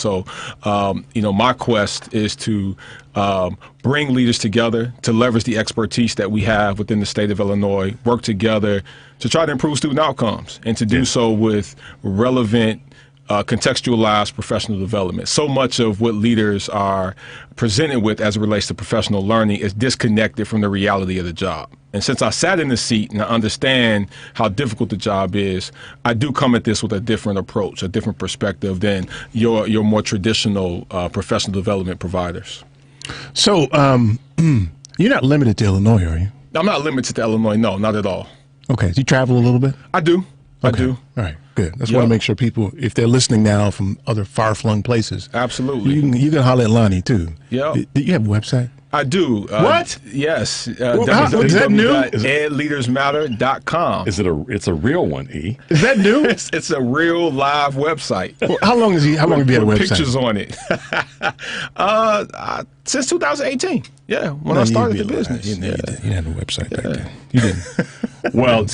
So, my quest is to bring leaders together, to leverage the expertise that we have within the state of Illinois, work together to try to improve student outcomes, and to do so with relevant, contextualized professional development. So much of what leaders are presented with as it relates to professional learning is disconnected from the reality of the job. And since I sat in the seat and I understand how difficult the job is, I do come at this with a different approach, a different perspective than your more traditional professional development providers. So you're not limited to Illinois, are you? I'm not limited to Illinois, no, not at all. Okay, do you travel a little bit? I do. I do. All right, good. That's want to make sure people, if they're listening now from other far-flung places, absolutely, you can holler at Lonnie too. Yeah. Do you have a website? I do. What? Yes. Is that new? edleadersmatter.com. It's a real one, E. Is that new? It's a real live website. Well, how long have you had a website? Pictures on it. Since 2018. Yeah, when I started the business. You didn't have a website back then. You didn't. Well,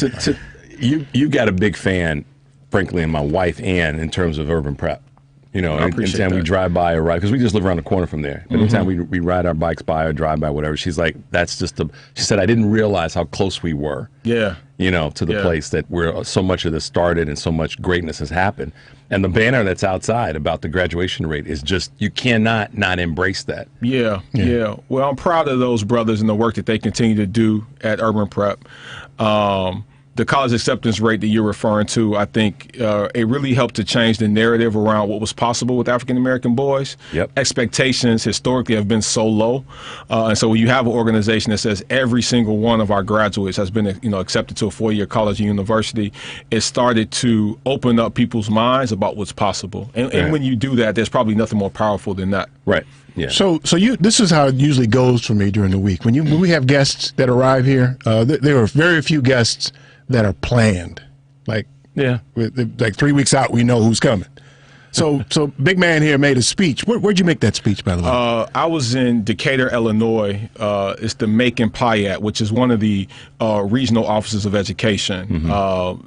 you got a big fan, frankly, and my wife Ann, in terms of Urban Prep. Anytime we drive by or ride, because we just live around the corner from there. But anytime we ride our bikes by or drive by, whatever, she's like, she said, I didn't realize how close we were. Yeah. To the place that where so much of this started and so much greatness has happened. And the banner that's outside about the graduation rate is just, you cannot not embrace that. Yeah. Well, I'm proud of those brothers and the work that they continue to do at Urban Prep. The college acceptance rate that you're referring to, I think it really helped to change the narrative around what was possible with African-American boys. Yep. Expectations historically have been so low. And so when you have an organization that says every single one of our graduates has been accepted to a four-year college and university, it started to open up people's minds about what's possible. And when you do that, there's probably nothing more powerful than that. Right. Yeah. So this is how it usually goes for me during the week. When we have guests that arrive here, there are very few guests that are planned. Like 3 weeks out, we know who's coming. So big man here made a speech. Where'd you make that speech, by the way? I was in Decatur, Illinois. It's the Macon Pyatt, which is one of the regional offices of education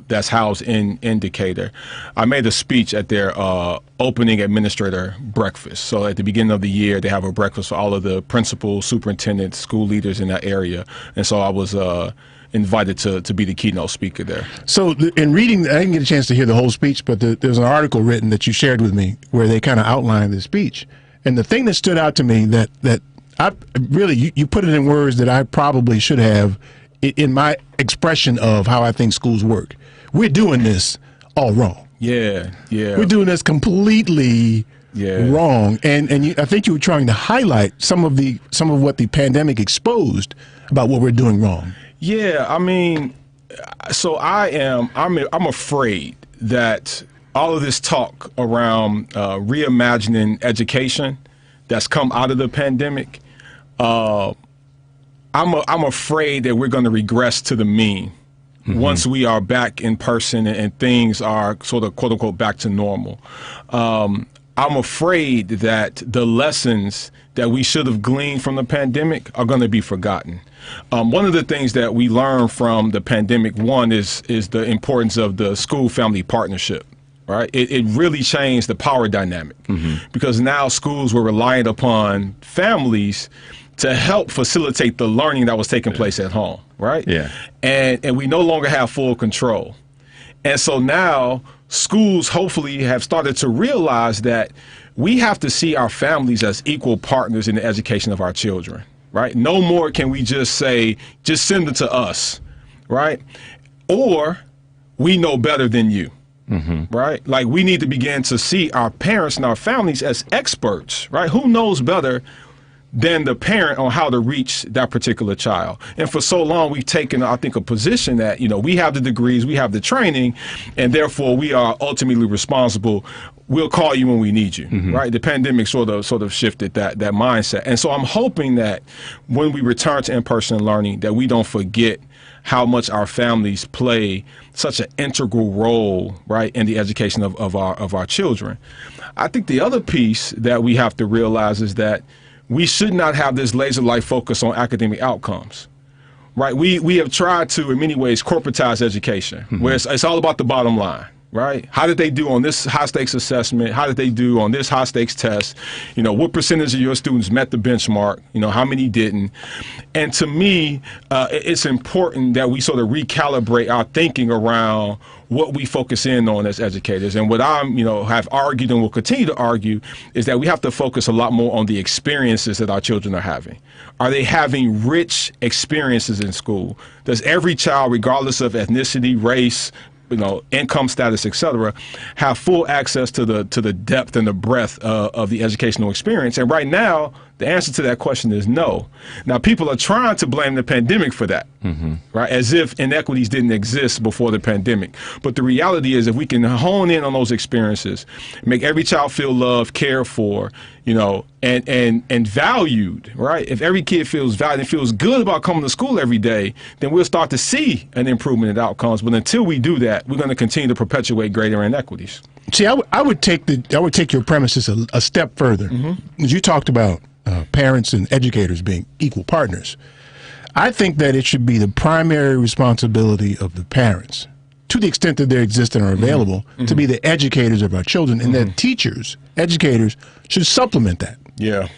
that's housed in Decatur. I made a speech at their opening administrator breakfast. So at the beginning of the year, they have a breakfast for all of the principals, superintendents, school leaders in that area. And so I was invited to be the keynote speaker there. So in reading, I didn't get a chance to hear the whole speech, but there's an article written that you shared with me where they kind of outlined the speech. And the thing that stood out to me that I really, you put it in words that I probably should have in my expression of how I think schools work. We're doing this all wrong. Yeah. We're doing this completely wrong. And I think you were trying to highlight some of what the pandemic exposed about what we're doing wrong. Yeah, I mean, so I'm afraid that all of this talk around reimagining education that's come out of the pandemic, I'm afraid that we're going to regress to the mean once we are back in person and things are sort of quote unquote back to normal. I'm afraid that the lessons that we should have gleaned from the pandemic are going to be forgotten. One of the things that we learned from the pandemic, one, is the importance of the school-family partnership. Right? It really changed the power dynamic because now schools were reliant upon families to help facilitate the learning that was taking place at home. Right? Yeah. And we no longer have full control. And so now schools hopefully have started to realize that we have to see our families as equal partners in the education of our children. Right? No more can we just say, just send it to us, right? Or we know better than you, right? Like we need to begin to see our parents and our families as experts, right? Who knows better than the parent on how to reach that particular child? And for so long, we've taken, I think, a position that, we have the degrees, we have the training, and therefore we are ultimately responsible. We'll call you when we need you, right? The pandemic sort of shifted that mindset. And so I'm hoping that when we return to in-person learning, that we don't forget how much our families play such an integral role, right, in the education of our children. I think the other piece that we have to realize is that we should not have this laser-like focus on academic outcomes. Right, we have tried to, in many ways, corporatize education, where it's all about the bottom line. right? How did they do on this high stakes assessment? How did they do on this high stakes test? You know, what percentage of your students met the benchmark? You know, how many didn't? And to me, it's important that we sort of recalibrate our thinking around what we focus in on as educators. And what I'm, have argued and will continue to argue is that we have to focus a lot more on the experiences that our children are having. Are they having rich experiences in school? Does every child, regardless of ethnicity, race, income status, et cetera, have full access to the depth and the breadth of the educational experience? And right now, the answer to that question is no. Now, people are trying to blame the pandemic for that, right? As if inequities didn't exist before the pandemic. But the reality is, if we can hone in on those experiences, make every child feel loved, cared for, and valued, right? If every kid feels valued and feels good about coming to school every day, then we'll start to see an improvement in outcomes. But until we do that, we're going to continue to perpetuate greater inequities. See, I would take your premises a step further. As you talked about parents and educators being equal partners, I think that it should be the primary responsibility of the parents, to the extent that they exist and are available, to be the educators of our children, and that teachers, educators, should supplement that. Yeah.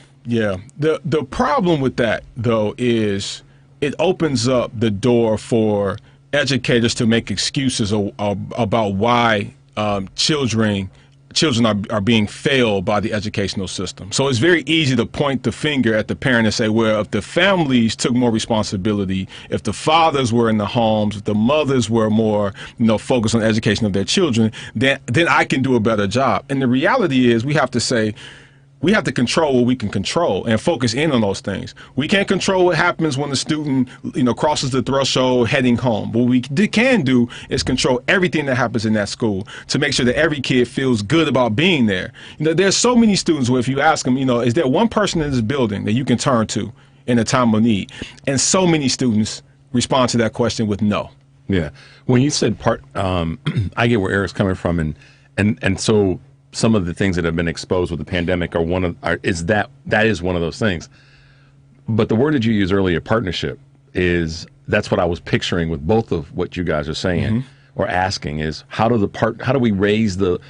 The problem with that, though, is it opens up the door for educators to make excuses about why children are being failed by the educational system. So it's very easy to point the finger at the parent and say, well, if the families took more responsibility, if the fathers were in the homes, if the mothers were more, focused on education of their children, then I can do a better job. And the reality is we have to say, we have to control what we can control and focus in on those things. We can't control what happens when the student, crosses the threshold heading home. But what we can do is control everything that happens in that school to make sure that every kid feels good about being there. There's so many students where if you ask them, is there one person in this building that you can turn to in a time of need? And so many students respond to that question with no. Yeah. When you said I get where Eric's coming from, and so some of the things that have been exposed with the pandemic that is one of those things. But the word that you used earlier, partnership, that's what I was picturing with both of what you guys are saying or asking is how do we raise the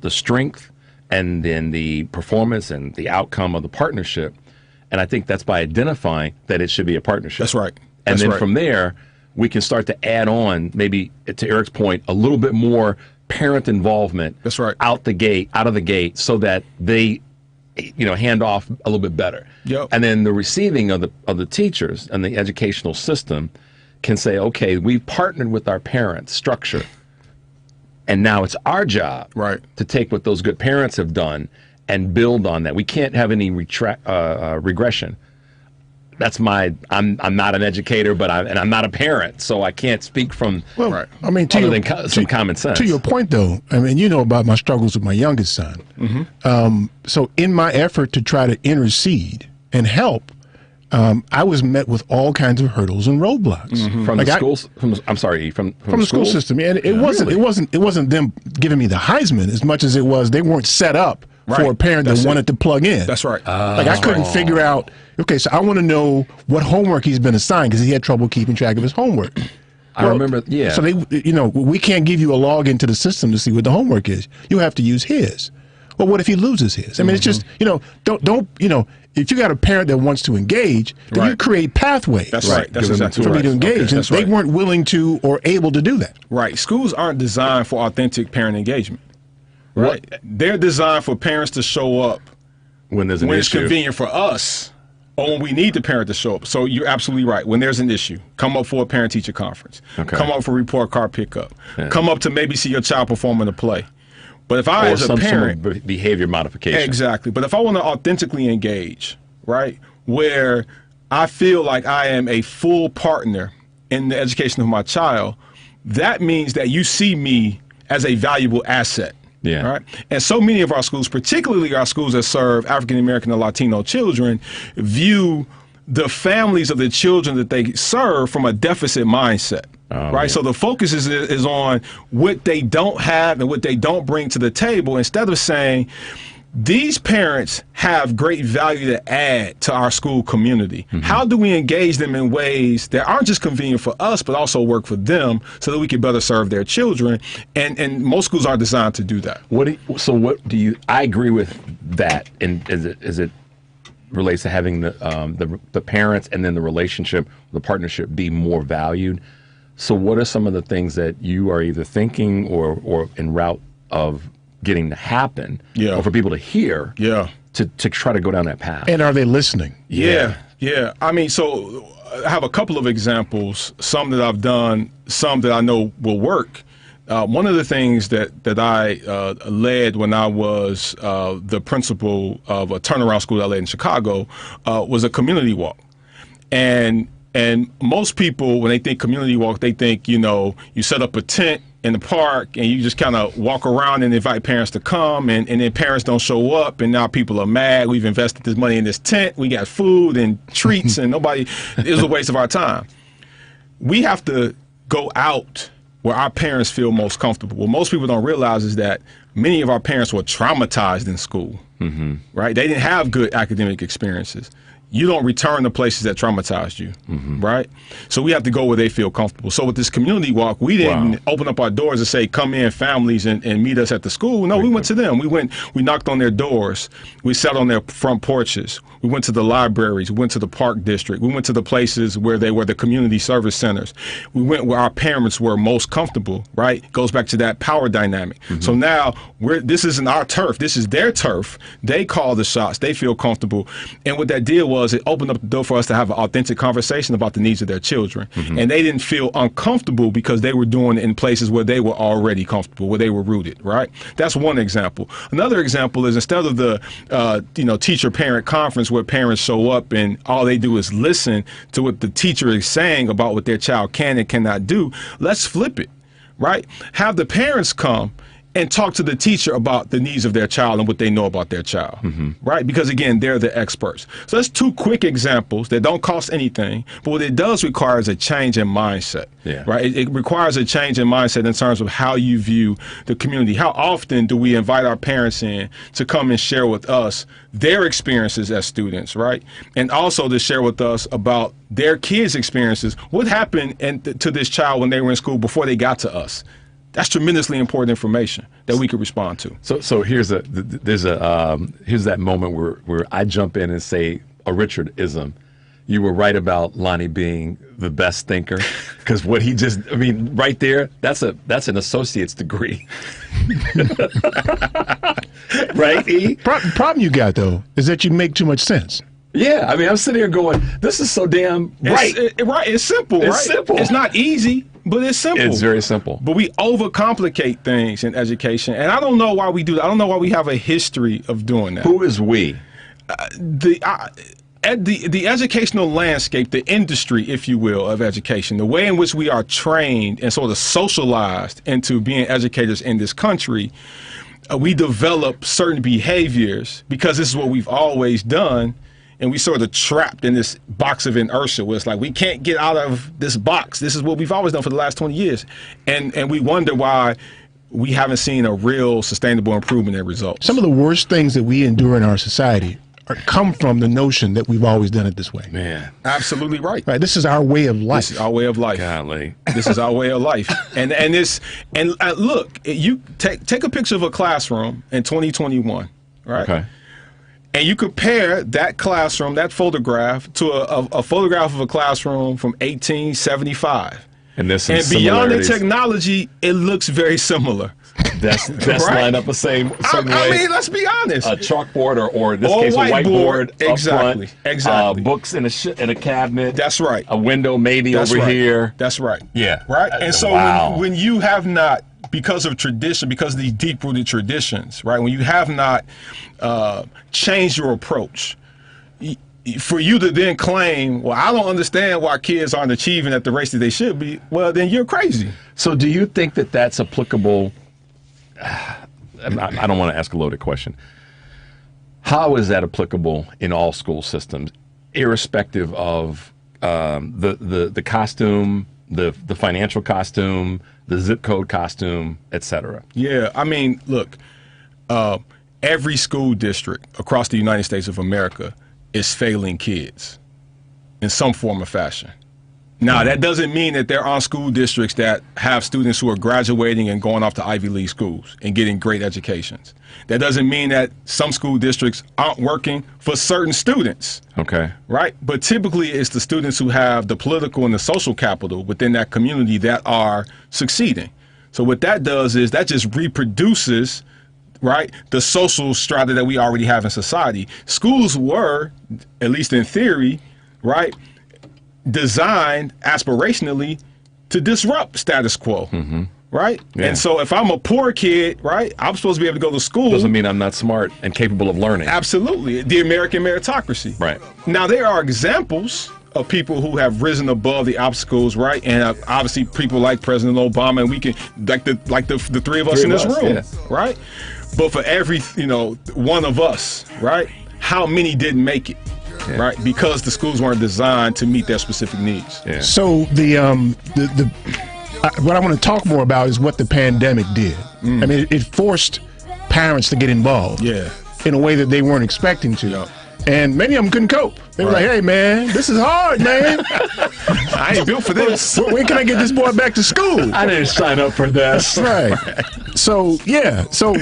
strength and then the performance and the outcome of the partnership? And I think that's by identifying that it should be a partnership. That's right. And then from there, we can start to add on, maybe to Eric's point, a little bit more parent involvement. That's right. Out of the gate, so that they, hand off a little bit better. Yep. And then the receiving of the teachers and the educational system can say, okay, we've partnered with our parents' structure, and now it's our job to take what those good parents have done and build on that. We can't have any regression. That's I'm not an educator, but I'm not a parent, so I can't speak from some common sense. To your point, though, about my struggles with my youngest son. So in my effort to try to intercede and help, I was met with all kinds of hurdles and roadblocks from the schools. From the school system, and it wasn't them giving me the Heisman as much as it was they weren't set up for a parent that wanted to plug in. That's right. I couldn't figure out. Okay, so I want to know what homework he's been assigned because he had trouble keeping track of his homework. I remember. Yeah. So we can't give you a login to the system to see what the homework is. You have to use his. Well, what if he loses his? I mean, it's just don't. If you got a parent that wants to engage, then you create pathways. That's right. That's exactly for me to engage, and they weren't willing to or able to do that. Right. Schools aren't designed for authentic parent engagement. Right. They're designed for parents to show up when there's an issue. It's convenient for us, or when we need the parent to show up. So you're absolutely right. When there's an issue, come up for a parent-teacher conference. Okay. Come up for report card pickup. Yeah. Come up to maybe see your child perform in a play. But if I, as a parent, some behavior modification. Exactly. But if I want to authentically engage, right, where I feel like I am a full partner in the education of my child, that means that you see me as a valuable asset. Yeah. Right. And so many of our schools, particularly our schools that serve African American and Latino children, view the families of the children that they serve from a deficit mindset. Right. Yeah. So the focus is on what they don't have and what they don't bring to the table, instead of saying these parents have great value to add to our school community. How do we engage them in ways that aren't just convenient for us, but also work for them so that we can better serve their children? And most schools are designed to do that. I agree with that. And as it relates to having the parents and then the relationship, the partnership be more valued. So what are some of the things that you are either thinking or en route of getting to happen, or for people to hear, to try to go down that path? And are they listening? Yeah. I mean, so I have a couple of examples, some that I've done, some that I know will work. One of the things that I led when I was the principal of a turnaround school that I led in Chicago was a community walk. And most people, when they think community walk, they think, you set up a tent in the park and you just kind of walk around and invite parents to come, and then parents don't show up, and now people are mad. We've invested this money in this tent. We got food and treats, and it was a waste of our time. We have to go out where our parents feel most comfortable. What most people don't realize is that many of our parents were traumatized in school, right? They didn't have good academic experiences. You don't return to places that traumatized you, right? So we have to go where they feel comfortable. So with this community walk, we didn't open up our doors and say, come in families and meet us at the school. No, we went to them. We knocked on their doors. We sat on their front porches. We went to the libraries. We went to the park district. We went to the places where they were the community service centers. We went where our parents were most comfortable, right? Goes back to that power dynamic. So now this isn't our turf. This is their turf. They call the shots. They feel comfortable. And what that did was it opened up the door for us to have an authentic conversation about the needs of their children. And they didn't feel uncomfortable because they were doing it in places where they were already comfortable, where they were rooted, right? That's one example. Another example is instead of the teacher-parent conference where parents show up and all they do is listen to what the teacher is saying about what their child can and cannot do, let's flip it, right? Have the parents come and talk to the teacher about the needs of their child and what they know about their child, right? Because again, they're the experts. So that's two quick examples that don't cost anything, but what it does require is a change in mindset, right? It requires a change in mindset in terms of how you view the community. How often do we invite our parents in to come and share with us their experiences as students, right? And also to share with us about their kids' experiences. What happened to this child when they were in school before they got to us? That's tremendously important information that we could respond to. So here's that moment where I jump in and say a Richard-ism. You were right about Lonnie being the best thinker, because what he right there, that's an associate's degree. Right, E? Problem you got, though, is that you make too much sense. Yeah, I mean, I'm sitting here going, this is so damn right. It's simple, right? It's simple. It's not easy, but it's simple. It's very simple. But we overcomplicate things in education, and I don't know why we do that. I don't know why we have a history of doing that. Who is we? The educational landscape, the industry, if you will, of education, the way in which we are trained and sort of socialized into being educators in this country, we develop certain behaviors because this is what we've always done. And we sort of trapped in this box of inertia where it's like, we can't get out of this box. This is what we've always done for the last 20 years. And we wonder why we haven't seen a real sustainable improvement in results. Some of the worst things that we endure in our society come from the notion that we've always done it this way. Man. Absolutely right. Right. This is our way of life. This is our way of life. Golly. This is our way of life. And look, you take a picture of a classroom in 2021, right? Okay. And you compare that classroom, that photograph, to a photograph of a classroom from 1875. And there's some beyond the technology, it looks very similar. That's right? lined up the same way. I mean, let's be honest. A chalkboard or in this case, a whiteboard exactly, up front. Exactly. Books in a cabinet. That's right. A window maybe That's over right. here. That's right. Yeah. Right? And so wow. when you have not, because of tradition, because of these deep-rooted traditions, right? When you have not changed your approach, for you to then claim, well, I don't understand why kids aren't achieving at the rates that they should be, well, then you're crazy. So do you think that that's applicable? I don't want to ask a loaded question. How is that applicable in all school systems, irrespective of the costume, the financial costume, the zip code costume, et cetera? Yeah, I mean, look, every school district across the United States of America is failing kids in some form or fashion. Now, that doesn't mean that there aren't school districts that have students who are graduating and going off to Ivy League schools and getting great educations. That doesn't mean that some school districts aren't working for certain students. Okay. Right? But typically it's the students who have the political and the social capital within that community that are succeeding. So what that does is that just reproduces, right, the social strata that we already have in society. Schools were, at least in theory, right, designed aspirationally to disrupt status quo, right? Yeah. And so if I'm a poor kid, right, I'm supposed to be able to go to school. Doesn't mean I'm not smart and capable of learning. Absolutely. The American meritocracy. Right. Now, there are examples of people who have risen above the obstacles, right? And obviously people like President Obama, and we can, like the three of us in this room, right? But for every, one of us, right, how many didn't make it? Yeah. Right, because the schools weren't designed to meet their specific needs. Yeah. So what I want to talk more about is what the pandemic did. I mean, it forced parents to get involved. Yeah. In a way that they weren't expecting to. Yeah. And many of them couldn't cope. They were like, "Hey, man, this is hard, man. I ain't built for this. When can I get this boy back to school? I didn't sign up for this." Right. So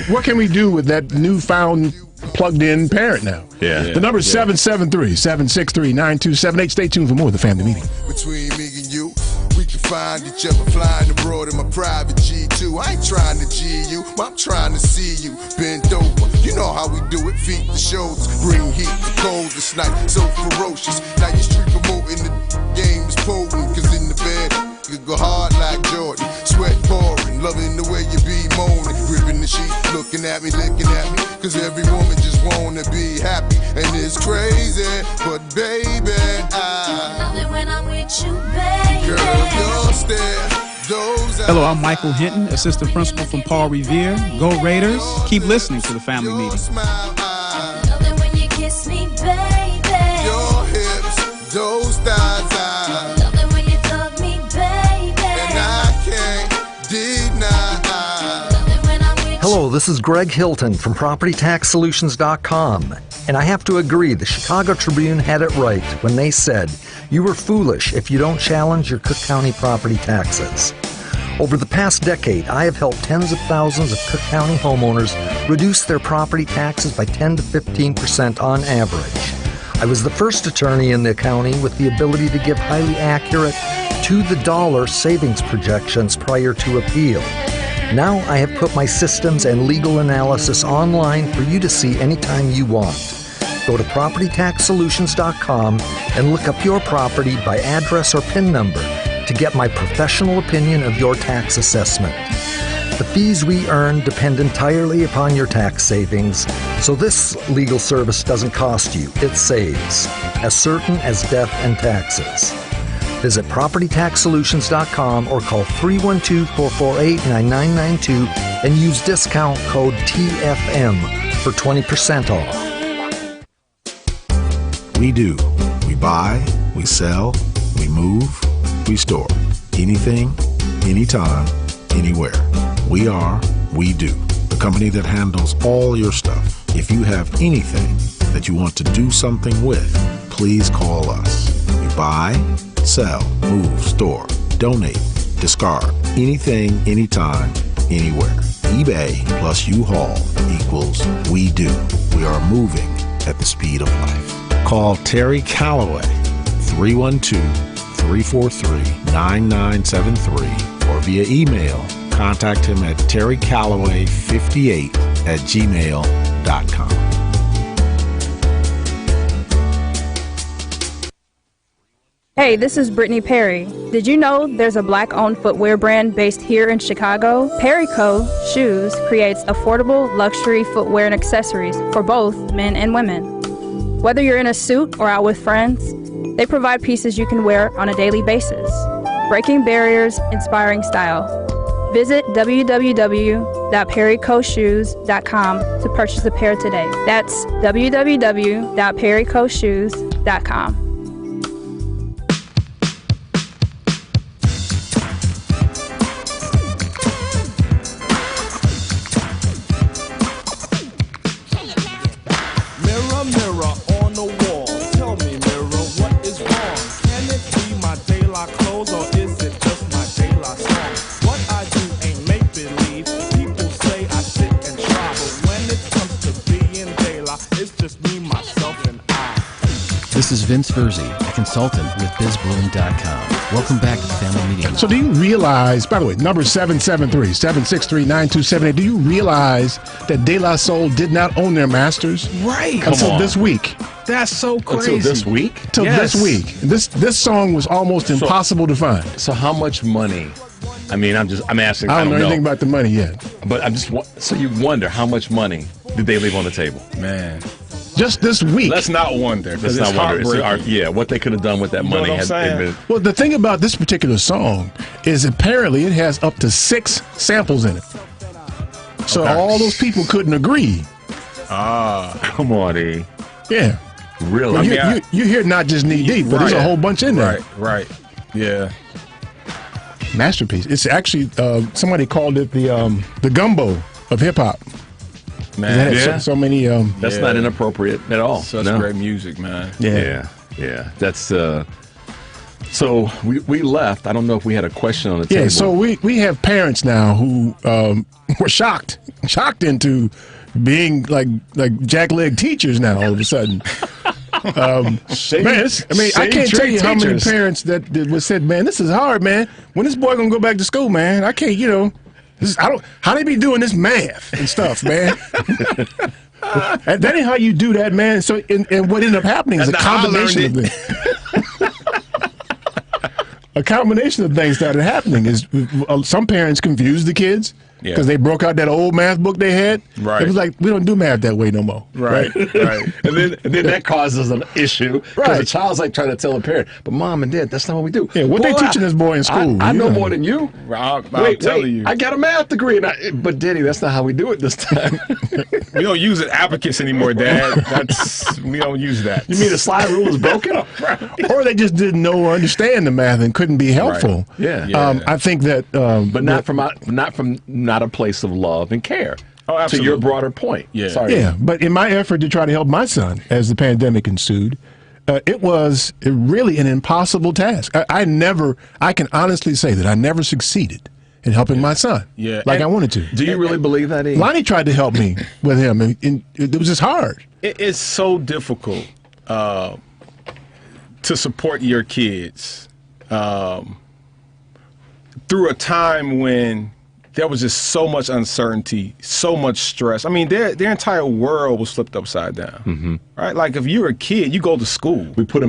what can we do with that newfound plugged-in parent now? Yeah. The number is 773-763-9278. Stay tuned for more of the Family Meeting. Between me and you, we can find each other flying abroad in my private G2. I ain't trying to G you, I'm trying to see you bend over. You know how we do it, feet to shoulders, bring heat to cold this night, so ferocious. Now your street promoting the game is potent, cause in the bed, you go hard like Jordan, sweat pouring, loving the way you be moaning, gripping the sheet, looking at me, licking at me, cause every woman just wanna be happy, and it's crazy, but baby, I love it when I'm with you, baby. Girl, your stare, those eyes. Hello, I'm Michael Hinton, assistant principal from Paul Revere. Go Raiders. Keep listening to the Family Meeting. Love it when you kiss me, baby. Your hips, those thighs, I love it when you hug me, baby. And I can't deny. Love it when I'm with Hello, this is Greg Hilton from PropertyTaxSolutions.com. And I have to agree, the Chicago Tribune had it right when they said, you were foolish if you don't challenge your Cook County property taxes. Over the past decade, I have helped tens of thousands of Cook County homeowners reduce their property taxes by 10 to 15% on average. I was the first attorney in the county with the ability to give highly accurate, to-the-dollar savings projections prior to appeal. Now I have put my systems and legal analysis online for you to see anytime you want. Go to PropertyTaxSolutions.com and look up your property by address or PIN number to get my professional opinion of your tax assessment. The fees we earn depend entirely upon your tax savings, so this legal service doesn't cost you, it saves, as certain as death and taxes. Visit PropertyTaxSolutions.com or call 312-448-9992 and use discount code TFM for 20% off. We do. We buy, we sell, we move, we store. Anything, anytime, anywhere. We are We Do, the company that handles all your stuff. If you have anything that you want to do something with, please call us. We buy, sell, move, store, donate, discard. Anything, anytime, anywhere. eBay plus U-Haul equals We Do. We are moving at the speed of life. Call Terry Calloway, 312-343-9973, or via email, contact him at terrycalloway58@gmail.com. Hey, this is Brittany Perry. Did you know there's a Black-owned footwear brand based here in Chicago? Perry Co. Shoes creates affordable luxury footwear and accessories for both men and women. Whether you're in a suit or out with friends, they provide pieces you can wear on a daily basis. Breaking barriers, inspiring style. Visit www.perrycoshoes.com to purchase a pair today. That's www.perrycoshoes.com. a mirror on the wall. Tell me, mirror, what is wrong? Can it be my De La clothes or is it just my De La song? What I do ain't make believe. People say I sit and try, but when it comes to being De La, it's just me, myself, and I. This is Vince Verzi, a consultant with BizBloom.com. Welcome back to the Family Meeting. So do you realize, by the way, number 773-763-9278, do you realize that De La Soul did not own their masters? Right. Until this week. That's so crazy. Until this week? Till this week. This song was almost impossible to find. So how much money? I mean, I'm asking. I don't know anything about the money yet. But so you wonder how much money did they leave on the table? Man. Just this week. Let's not wonder. Let's not wonder. What they could have done with that money. Well, the thing about this particular song is apparently it has up to 6 samples in it. So all those people couldn't agree. Come on, E. Yeah. Really? Well, you hear not just Knee Deep, but there's a whole bunch in there. Right. Yeah. Masterpiece. It's actually somebody called it the gumbo of hip hop. Man, so many. That's not inappropriate at all. Such great music, man. Yeah. That's so we left. I don't know if we had a question on the table. Yeah. So we have parents now who were shocked into being like jackleg teachers now all of a sudden. Man, I can't tell you how many parents that said, "Man, this is hard, man. When this boy gonna go back to school, man? I can't, how they be doing this math and stuff, man." That ain't how you do that, man. So, and what ended up happening is a combination of things. A combination of things started happening. Is some parents confused the kids because they broke out that old math book they had. Right. It was like, we don't do math that way no more. Right. And then that causes an issue because the child's like trying to tell the parent, but mom and dad, that's not what we do. Yeah, what they teaching this boy in school? I know more than you. I'm telling you. I got a math degree, but Daddy, that's not how we do it this time. We don't use an abacus anymore, Dad. We don't use that. You mean the slide rule is broken? Or they just didn't know or understand the math and couldn't be helpful. Right. Yeah. I think that, but not from a place of love and care. Oh, absolutely. To your broader point. Yeah. Sorry. Yeah, but in my effort to try to help my son as the pandemic ensued, it was really an impossible task. I can honestly say that I never succeeded in helping my son like I wanted to. Do you really believe that, E? Lonnie tried to help me with him, and it was just hard. It's so difficult to support your kids through a time when there was just so much uncertainty, so much stress. I mean, their entire world was flipped upside down, right? Like if you're a kid, you go to school. We put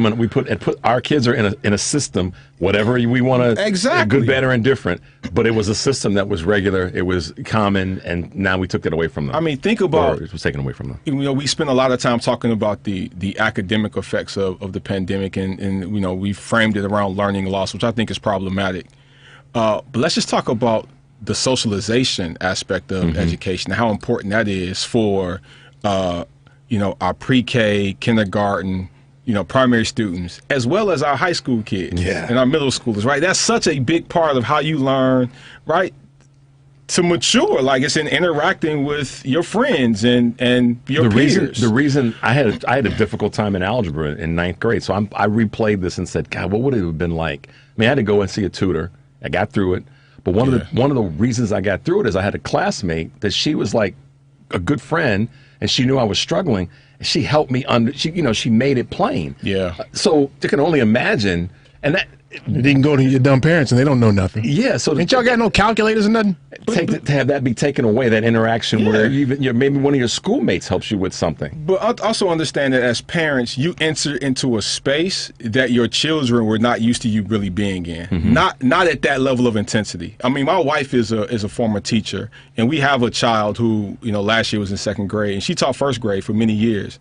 our kids are in a system, whatever we want to, exactly, good, bad, or indifferent. But it was a system that was regular, it was common, and now we took it away from them. I mean, think about it was taken away from them. We spend a lot of time talking about the academic effects of the pandemic, and we framed it around learning loss, which I think is problematic. But let's just talk about the socialization aspect of education, how important that is for, our pre-K, kindergarten, primary students, as well as our high school kids and our middle schoolers, right? That's such a big part of how you learn, right, to mature. Like it's in interacting with your friends and your peers. The reason I had a difficult time in algebra in 9th grade, so I replayed this and said, God, what would it have been like? I mean, I had to go and see a tutor. I got through it. But one of the reasons I got through it is I had a classmate that she was like a good friend, and she knew I was struggling. And she helped me she made it plain. Yeah. So you can only imagine, and that they can go to your dumb parents and they don't know nothing. Yeah. So ain't y'all got no calculators or nothing? To have that be taken away, that interaction where maybe one of your schoolmates helps you with something. But also understand that as parents, you enter into a space that your children were not used to you really being in. Not at that level of intensity. I mean, my wife is a former teacher, and we have a child who last year was in 2nd grade, and she taught 1st grade for many years,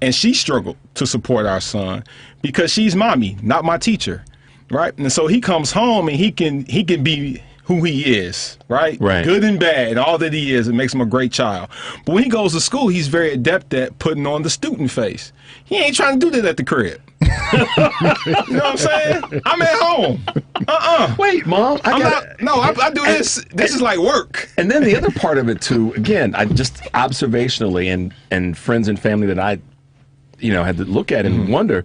and she struggled to support our son because she's mommy, not my teacher. Right, and so he comes home and he can be who he is, right? Good and bad, and all that he is, it makes him a great child. But when he goes to school, he's very adept at putting on the student face. He ain't trying to do that at the crib. You know what I'm saying? I'm at home. Wait, Mom, I do this. This is like work. And then the other part of it too. Again, I just observationally and friends and family that I had to look at and wonder,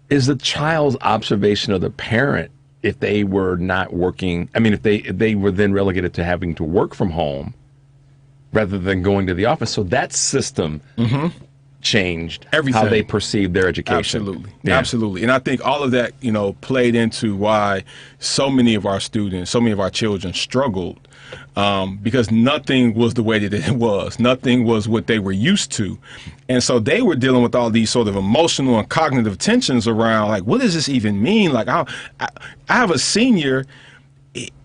is the child's observation of the parent, if they were not working, if they were then relegated to having to work from home rather than going to the office. So that system changed everything, how they perceived their education. Absolutely. Yeah. Absolutely. And I think all of that, played into why so many of our students, so many of our children struggled, because nothing was the way that it was. Nothing was what they were used to. And so they were dealing with all these sort of emotional and cognitive tensions around, like, what does this even mean? Like, I have a senior,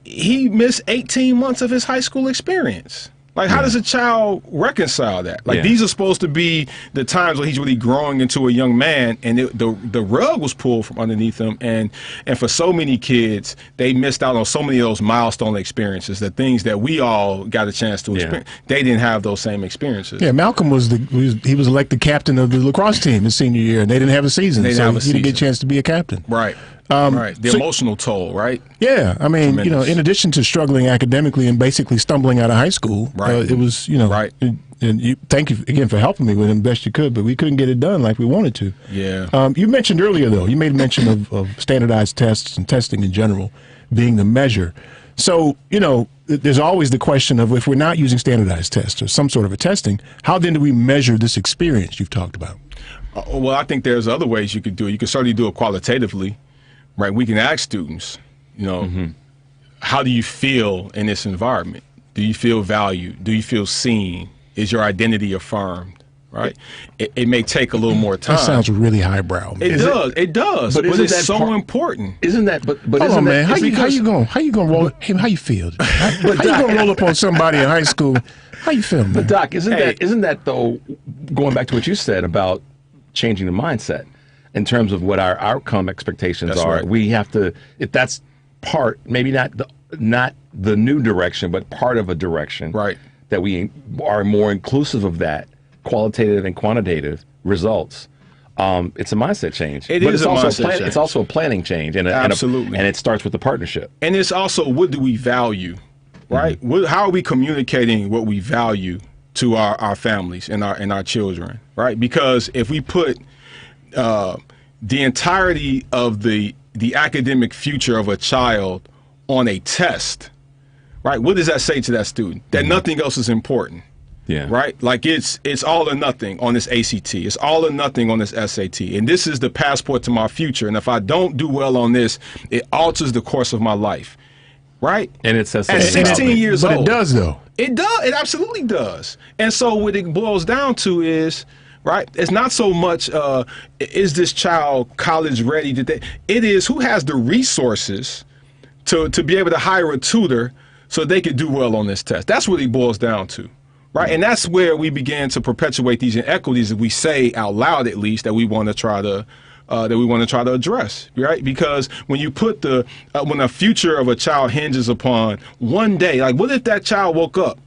he missed 18 months of his high school experience. Like, how does a child reconcile that? Like, these are supposed to be the times when he's really growing into a young man, and the rug was pulled from underneath him. And for so many kids, they missed out on so many of those milestone experiences, the things that we all got a chance to experience. They didn't have those same experiences. Yeah, Malcolm was elected captain of the lacrosse team his senior year, and they didn't have a season, he didn't get a chance to be a captain. Right. Right. The emotional toll, right? Yeah. Tremendous. In addition to struggling academically and basically stumbling out of high school, it was, right. And thank you again for helping me with it best you could, but we couldn't get it done like we wanted to. Yeah. You mentioned earlier, though, you made mention of standardized tests and testing in general being the measure. So, there's always the question of, if we're not using standardized tests or some sort of a testing, how then do we measure this experience you've talked about? Well, I think there's other ways you could do it. You could certainly do it qualitatively. Right, we can ask students, how do you feel in this environment? Do you feel valued? Do you feel seen? Is your identity affirmed? Right? It may take a little more time. That sounds really highbrow. Man. It does. But it's so important. Isn't that? But hold on, man. How you gonna roll? How you feel? How you gonna roll up on somebody in high school? How you feel, man? But Doc, isn't that though? Going back to what you said about changing the mindset. In terms of what our outcome expectations are, right. We have to. If that's part, maybe not the new direction, but part of a direction, right? That we are more inclusive of that qualitative and quantitative results. It's a mindset change. It's also a planning change, and absolutely, and it starts with the partnership. And it's also, what do we value, right? How are we communicating what we value to our families and our children, right? Because if we put the entirety of the academic future of a child on a test, right? What does that say to that student? That nothing else is important. Yeah. Right? Like, it's all or nothing on this ACT. It's all or nothing on this SAT. And this is the passport to my future. And if I don't do well on this, it alters the course of my life. Right? And it says at 16 years old. But it does, though. It does. It absolutely does. And so what it boils down to is, right, it's not so much, is this child college ready? It is, who has the resources to be able to hire a tutor so they can do well on this test. That's what it boils down to. Right. And that's where we began to perpetuate these inequities that we say out loud, at least, that we want to try to address. Right. Because when you put when the future of a child hinges upon one day, like, what if that child woke up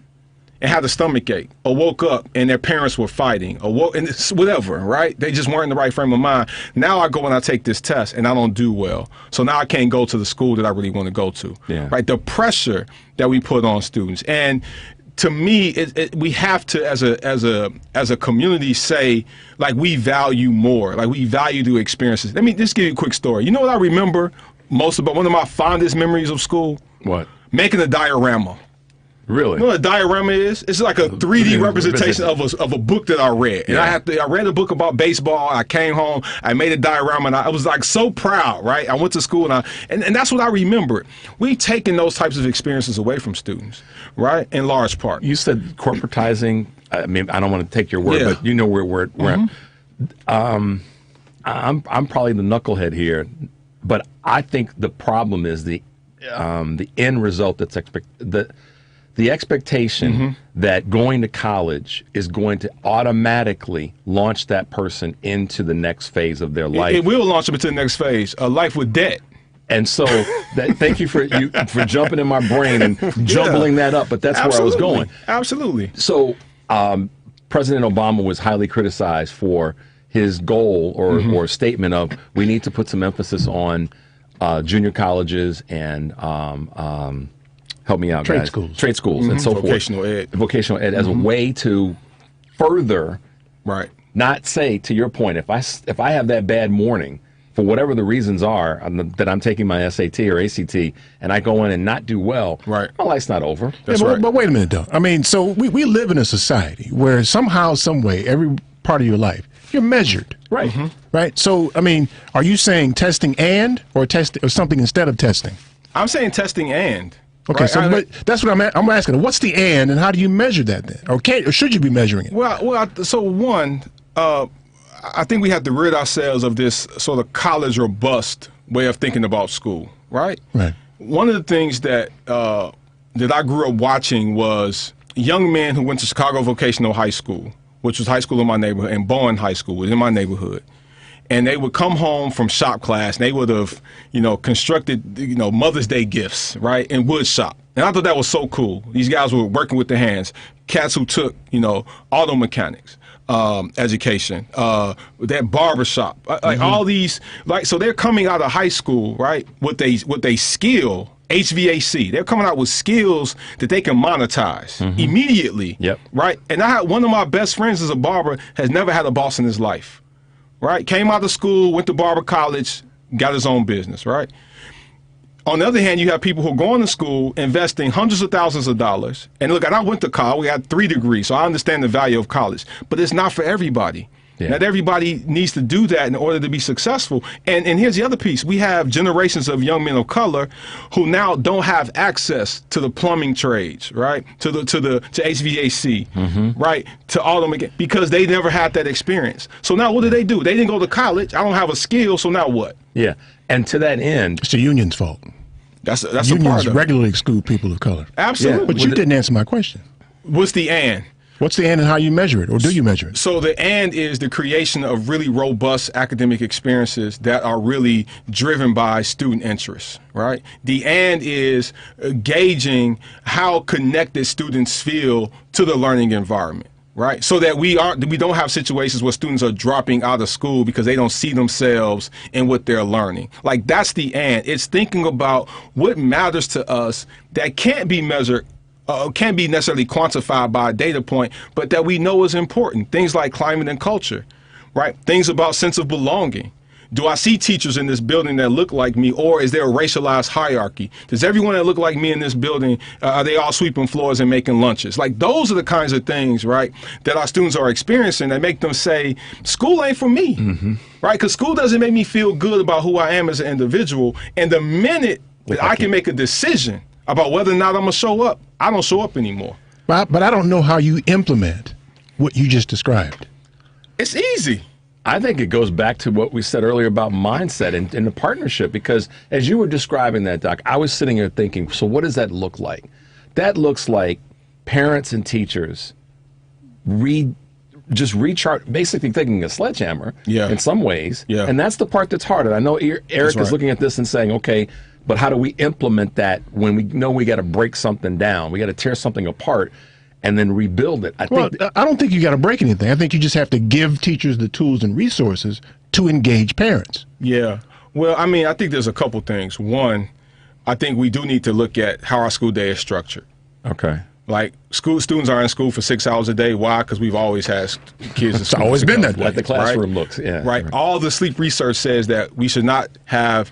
and had a stomach ache, or woke up and their parents were fighting, or and whatever, right? They just weren't in the right frame of mind. Now I go and I take this test and I don't do well. So now I can't go to the school that I really want to go to. Yeah. Right. The pressure that we put on students. And to me, we have to, as a community, say, like, we value more, like, we value the experiences. Let me just give you a quick story. You know what I remember most about? One of my fondest memories of school? What? Making a diorama. Really? You know what a diorama is? It's like a 3D representation of a book that I read. And I read a book about baseball. I came home, I made a diorama, and I was like so proud, right? I went to school and that's what I remembered. We've taken those types of experiences away from students, right? In large part. You said corporatizing. I mean, I don't want to take your word, but you know where I'm probably the knucklehead here, but I think the problem is the end result that's the expectation that going to college is going to automatically launch that person into the next phase of their life. It will launch them into the next phase, a life with debt. And so, thank you for jumping in my brain and jumbling that up. But that's where I was going. Absolutely. So, President Obama was highly criticized for his goal or statement of, we need to put some emphasis on junior colleges and help me out, trade schools and so forth. Vocational ed as a way to further Not say, to your point, if I have that bad morning, for whatever the reasons are that I'm taking my SAT or ACT, and I go in and not do well, right? My life's not over. But wait a minute, though. I mean, so we live in a society where somehow, some way, every part of your life, you're measured. Right. Right? So, I mean, are you saying testing or something instead of testing? I'm saying testing and. Okay, right? so but that's what I'm asking. What's the and how do you measure that then? Or should you be measuring it? Well, so one, I think we have to rid ourselves of this sort of college or bust way of thinking about school, right? Right. One of the things that I grew up watching was young men who went to Chicago Vocational High School, which was high school in my neighborhood, and Bowen High School was in my neighborhood. And they would come home from shop class, and they would have, constructed, Mother's Day gifts, right, in wood shop. And I thought that was so cool. These guys were working with their hands. Cats who took, auto mechanics. Education, that barbershop, all these, so they're coming out of high school, right, with a skill, HVAC. They're coming out with skills that they can monetize immediately, right? And I had one of my best friends as a barber has never had a boss in his life, right? Came out of school, went to barber college, got his own business, right? On the other hand, you have people who are going to school, investing hundreds of thousands of dollars. And look, I went to college. We had 3 degrees, so I understand the value of college. But it's not for everybody. Yeah. Not everybody needs to do that in order to be successful. And here's the other piece. We have generations of young men of color who now don't have access to the plumbing trades, right? To HVAC, right? To auto mechanics, because they never had that experience. So now what do? They didn't go to college. I don't have a skill, so now what? Yeah. And to that end, it's the union's fault. That's unions a part of regularly exclude people of color. Absolutely. Yeah. But you didn't answer my question. What's the and? What's the and how you measure it, or do you measure it? So the and is the creation of really robust academic experiences that are really driven by student interests, right? The and is gauging how connected students feel to the learning environment. Right, so that we don't have situations where students are dropping out of school because they don't see themselves in what they're learning. Like, that's the and. It's thinking about what matters to us that can't be measured, can't be necessarily quantified by a data point, but that we know is important. Things like climate and culture, right? Things about sense of belonging. Do I see teachers in this building that look like me, or is there a racialized hierarchy? Does everyone that look like me in this building, are they all sweeping floors and making lunches? Like, those are the kinds of things, right, that our students are experiencing that make them say, school ain't for me, right? Because school doesn't make me feel good about who I am as an individual. And the minute that I can make a decision about whether or not I'm going to show up, I don't show up anymore. But I don't know how you implement what you just described. It's easy. I think it goes back to what we said earlier about mindset and the partnership, because as you were describing that, Doc, I was sitting here thinking, so what does that look like? That looks like parents and teachers just recharge, basically taking a sledgehammer in some ways. Yeah. And that's the part that's hard. And I know Eric is looking at this and saying, okay, but how do we implement that when we know we got to break something down? We got to tear something apart and then rebuild it. I don't think you got to break anything. I think you just have to give teachers the tools and resources to engage parents. Yeah. Well, I mean, I think there's a couple things. One, I think we do need to look at how our school day is structured. Okay. Like, students are in school for 6 hours a day. Why? Because we've always had kids in school. It's always been that way. Like the classroom looks. Yeah. Right. All the sleep research says that we should not have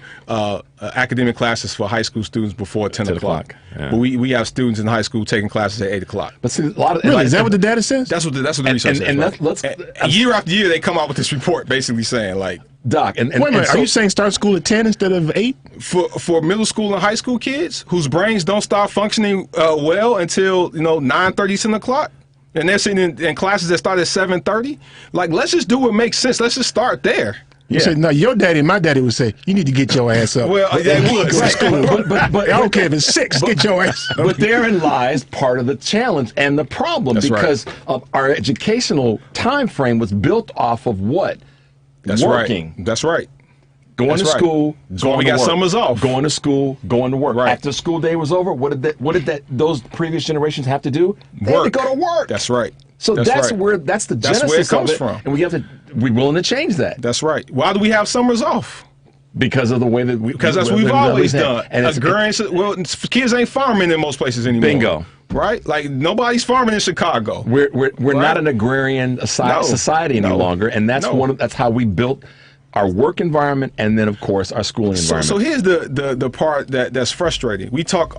academic classes for high school students before 10 o'clock. Yeah. But we have students in high school taking classes at 8 o'clock. But see, a lot of really, is that what the data says? That's what the research says. And year after year, they come out with this report basically saying, like, Doc, wait a minute, are you saying start school at 10 instead of 8? For middle school and high school kids whose brains don't start functioning well until 9:30, 10 o'clock, and they're sitting in classes that start at 7:30. Like, let's just do what makes sense. Let's just start there. You said, no, your daddy and my daddy would say, you need to get your ass up. Well, they would. Right. But I don't care if it's 6, get your ass up. But therein lies part of the challenge and the problem. That's because of our educational time frame was built off of what? That's working. Right. That's right. Going to school, so we got summers off. Going to school, going to work. Right. After school day was over, what did those previous generations have to do? They had to go to work. That's right. So that's the genesis where it comes of it, from. And we're willing to change that. That's right. Why do we have summers off? Because of the way that because that's what we've always done. And kids ain't farming in most places anymore. Bingo. Right? Like nobody's farming in Chicago. We're not an agrarian society any longer, and that's that's how we built our work environment, and then of course our schooling environment. So here's the part that's frustrating. We talk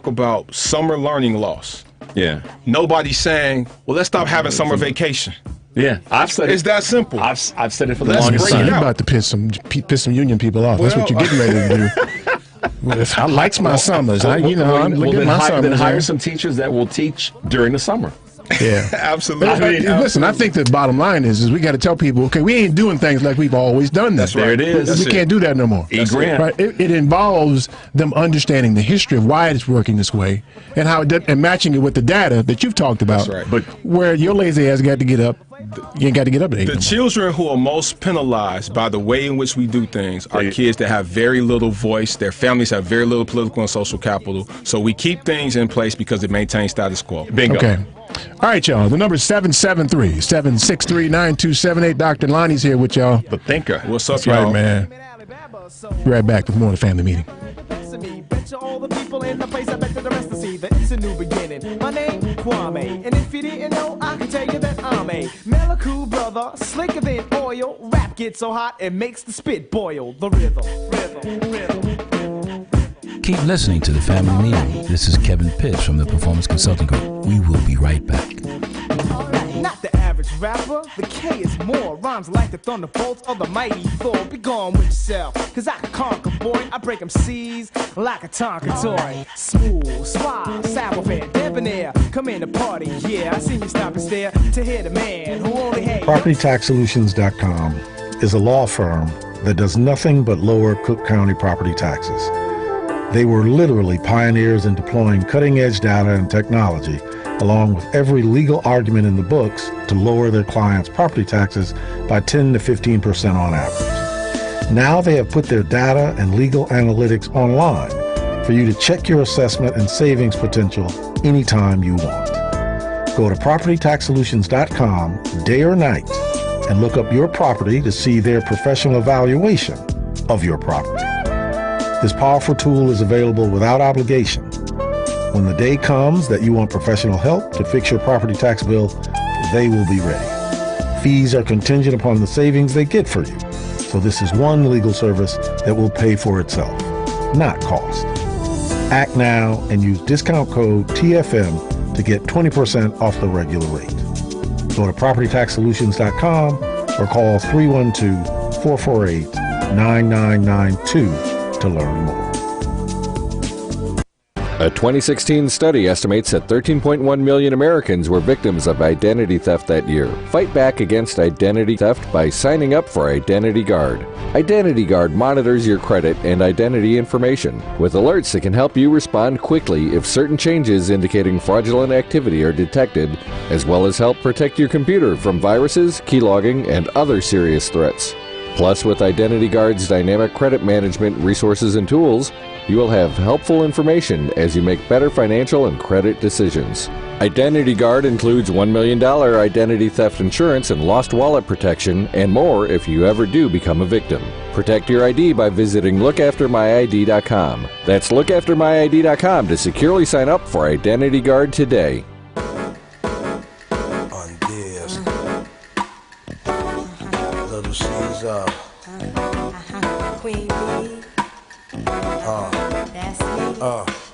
about summer learning loss. Yeah. Nobody's saying, well, let's stop having summer vacation. Yeah, I've said it's that simple. I've said it for the longest time. time. You're about to piss some union people off. That's what you're getting ready to do. Well, I likes my summers. I'm looking at my summers. Then hire some teachers that will teach during the summer. Yeah, absolutely. Listen, I think the bottom line is we got to tell people, okay, we ain't doing things like we've always done. That's right. There it is. We can't do that no more. Right? It involves them understanding the history of why it's working this way and how and matching it with the data that you've talked about. That's right. But where your lazy ass got to get up, you ain't got to get up at 8. The children who are most penalized by the way in which we do things are kids that have very little voice. Their families have very little political and social capital. So we keep things in place because it maintains status quo. Bingo. Okay. All right, y'all. The number is 773-763-9278. Dr. Lonnie's here with y'all. The thinker. What's up, That's y'all? right, man. Be right back with more of the family meeting. All the people in the place, I bet the rest to see that it's a new beginning. My name, Kwame, and if you didn't know, I can tell you that I'm a Meliku brother, slicker than oil. Rap gets so hot, it makes the spit boil. The rhythm. Keep listening to the family meeting. This is Kevin Pitts from the Performance Consulting Group. We will be right back. Not the average rapper, the K is more. Rhymes like the thunderbolts of the mighty Thor. Be gone with yourself, cause I can conquer, boy. I break them C's like a Tonka toy. Smooth, suave, sour fan, debonair. Come in the party, yeah. I seen you stop and stare to hear the man who only hates. PropertyTaxSolutions.com is a law firm that does nothing but lower Cook County property taxes. They were literally pioneers in deploying cutting-edge data and technology, along with every legal argument in the books, to lower their clients' property taxes by 10 to 15% on average. Now they have put their data and legal analytics online for you to check your assessment and savings potential anytime you want. Go to PropertyTaxSolutions.com day or night and look up your property to see their professional evaluation of your property. This powerful tool is available without obligation. When the day comes that you want professional help to fix your property tax bill, they will be ready. Fees are contingent upon the savings they get for you. So this is one legal service that will pay for itself, not cost. Act now and use discount code TFM to get 20% off the regular rate. Go to PropertyTaxSolutions.com or call 312-448-9992 to learn more. A 2016 study estimates that 13.1 million Americans were victims of identity theft that year. Fight back against identity theft by signing up for Identity Guard. Identity Guard monitors your credit and identity information with alerts that can help you respond quickly if certain changes indicating fraudulent activity are detected, as well as help protect your computer from viruses, keylogging, and other serious threats. Plus, with Identity Guard's dynamic credit management resources and tools, you will have helpful information as you make better financial and credit decisions. Identity Guard includes $1 million identity theft insurance and lost wallet protection, and more if you ever do become a victim. Protect your ID by visiting lookaftermyid.com. That's lookaftermyid.com to securely sign up for Identity Guard today. On this, Little Caesar. Queen Bee. That's me.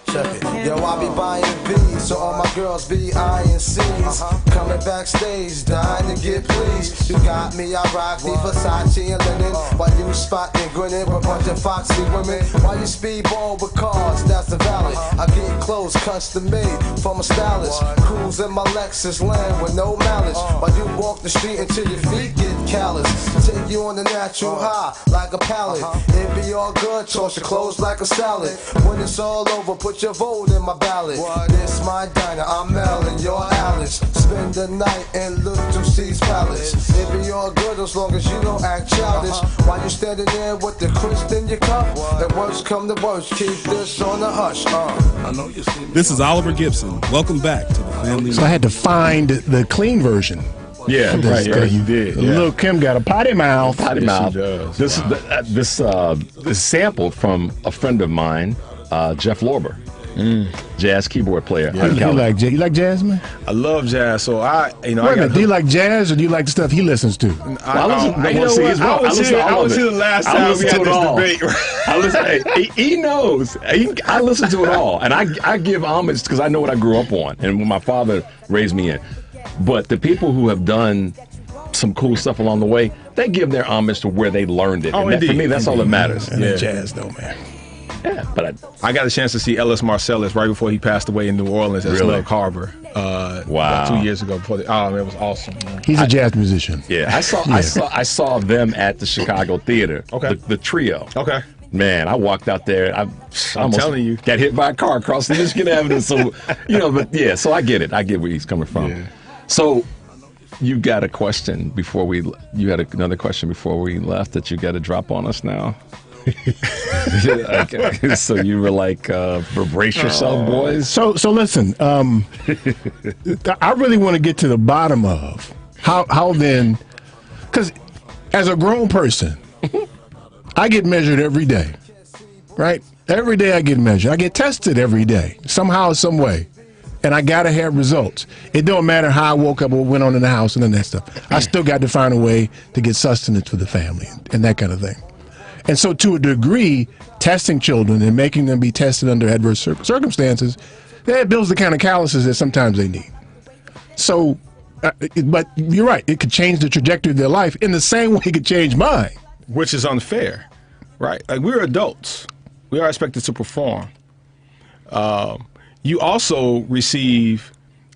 Check it. Yo, I be buying V's, so all my girls be eyeing C's. Coming backstage, dying to get pleased. You got me, I rock the Versace and linen. While you spotting, grinning with a bunch of foxy women. While you speedball with cars, that's the valley. I get clothes custom made from a stylist. Cruise in my Lexus land with no malice. While you walk the street until your feet get callous. Take you on the natural high like a pallet. It be all good, toss your clothes like a salad. When it's all over, put your vote in my ballot. This my diner, I'm Mel and you're Alice. Spend the night in Little C's Palace. It be all good as long as you don't act childish. While you standing there with the crisp in your cup. And worst come to worst, keep this on the hush. I know you see me. This is Oliver Gibson. Welcome back to the family. So I had to find the clean version Yeah, This right. You did. Yeah. Little Kim got a potty mouth. Potty Yes, mouth. she does. This is sampled from a friend of mine, Jeff Lorber, jazz keyboard player. You like jazz, man? I love jazz, so I Wait a minute, do you like jazz or do you like the stuff he listens to? I was here the last time we had this debate. I listen, he knows. I listen to it all, and I give homage because I know what I grew up on and what my father raised me in. But the people who have done some cool stuff along the way, they give their homage to where they learned it. Oh, and for me, that's all that matters. Yeah. Jazz, though, man. Yeah, but I got a chance to see Ellis Marsalis right before he passed away in New Orleans at Snug Harbor. About 2 years ago. It was awesome. Man. He's a jazz musician. Yeah, I saw them at the Chicago Theater. Okay. The trio. Okay. Man, I walked out there. I almost telling you, got hit by a car across the Michigan Avenue. So, but yeah, so I get it. I get where he's coming from. Yeah. So, you got a question before you had another question before we left that you got to drop on us now? Okay. So you were like, brace yourself, boys. So listen, I really want to get to the bottom of how then, because as a grown person, I get measured every day, right? Every day I get measured. I get tested every day, somehow, some way. And I got to have results. It don't matter how I woke up or what went on in the house and then that stuff. I still got to find a way to get sustenance for the family and that kind of thing. And so to a degree, testing children and making them be tested under adverse circumstances, that builds the kind of calluses that sometimes they need. So, but you're right. It could change the trajectory of their life in the same way it could change mine. Which is unfair, right? Like, we're adults. We are expected to perform. You also receive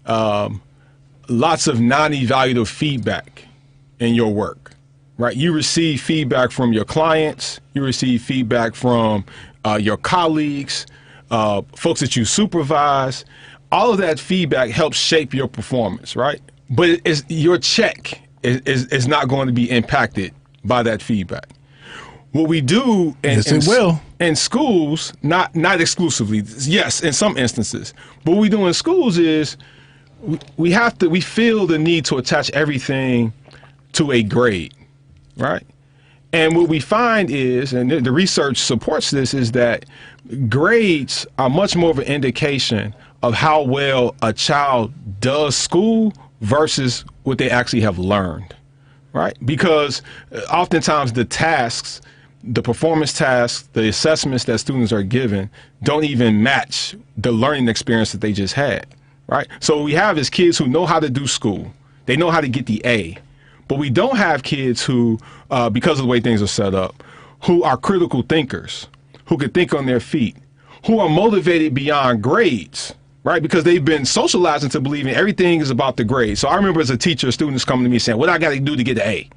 lots of non-evaluative feedback in your work, right? You receive feedback from your clients. You receive feedback from your colleagues, folks that you supervise. All of that feedback helps shape your performance, right? But your check is not going to be impacted by that feedback. What we do in schools, not exclusively, yes, in some instances, but what we do in schools is we feel the need to attach everything to a grade, right? And what we find is, and the research supports this, is that grades are much more of an indication of how well a child does school versus what they actually have learned, right? Because oftentimes the tasks, the performance tasks, the assessments that students are given don't even match the learning experience that they just had, right? So what we have is kids who know how to do school. They know how to get the A. But we don't have kids who, because of the way things are set up, who are critical thinkers, who can think on their feet, who are motivated beyond grades, right? Because they've been socialized into believing everything is about the grades. So I remember as a teacher, students coming to me saying, what I got to do to get the A?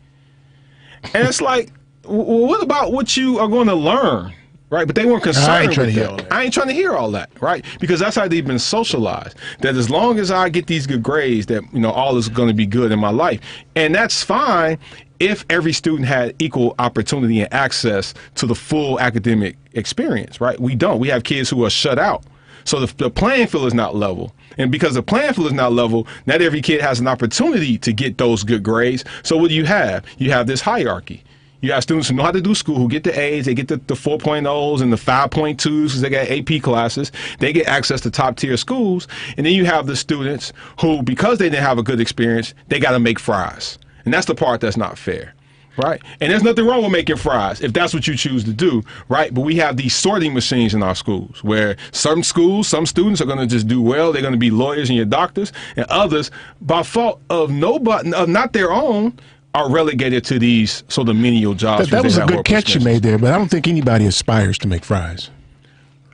And it's like, well, what about what you are going to learn, right? But they weren't concerned with that. I ain't trying to hear all that, right? Because that's how they've been socialized, that as long as I get these good grades, that, all is going to be good in my life. And that's fine if every student had equal opportunity and access to the full academic experience, right? We don't. We have kids who are shut out. So the playing field is not level. And because the playing field is not level, not every kid has an opportunity to get those good grades. So what do you have? You have this hierarchy. You have students who know how to do school, who get the A's, they get the 4.0s and the 5.2s because they got AP classes. They get access to top tier schools. And then you have the students who, because they didn't have a good experience, they got to make fries. And that's the part that's not fair, right? And there's nothing wrong with making fries if that's what you choose to do, right? But we have these sorting machines in our schools where some schools, some students are going to just do well. They're going to be lawyers and your doctors. And others, by fault of not their own, are relegated to these sort of menial jobs. That was a good catch you made there, but I don't think anybody aspires to make fries.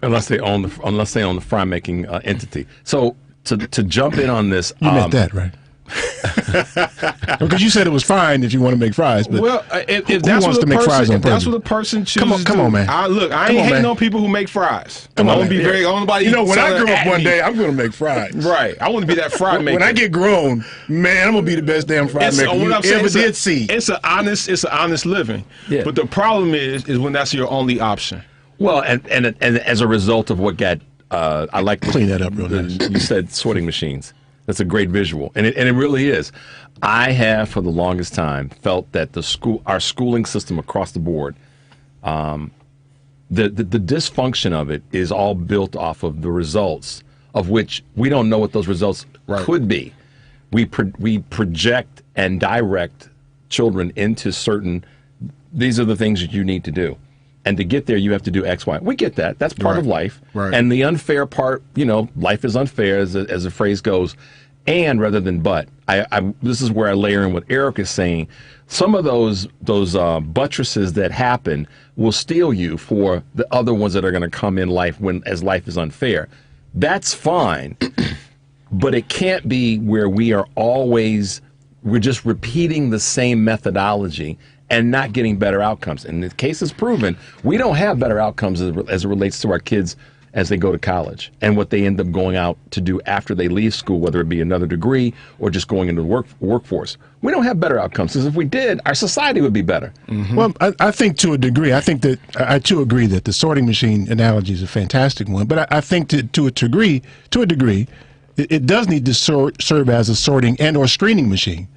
Unless they own the fry making entity. So to jump in on this, you meant that, right? Because you said it was fine if you want to make fries, but well, if that's what the person chooses, come on, man. I ain't hating on people who make fries. I want to be very. When I grow up one day, I'm going to make fries. Right. I want to be that fry maker. When I get grown, man, I'm going to be the best damn fry maker you ever did see. It's an honest living. Yeah. But the problem is when that's your only option. Well, and as a result of what got, I like clean that up real nice. You said sorting machines. That's a great visual, and it really is. I have, for the longest time, felt that our schooling system across the board, the dysfunction of it is all built off of the results, of which we don't know what those results could be. We project and direct children into certain, these are the things that you need to do. And to get there, you have to do X, Y. We get that. That's part of life. Right. And the unfair part, life is unfair, as the phrase goes, and rather than but. This is where I layer in what Eric is saying. Some of those buttresses that happen will steal you for the other ones that are going to come in life as life is unfair. That's fine, but it can't be where we're just repeating the same methodology and not getting better outcomes. And the case is proven, we don't have better outcomes as it relates to our kids as they go to college and what they end up going out to do after they leave school, whether it be another degree or just going into the workforce. We don't have better outcomes, because if we did, our society would be better. Mm-hmm. Well, I think to a degree, I too agree that the sorting machine analogy is a fantastic one. But I think to a degree, it does need to serve as a sorting and or screening machine.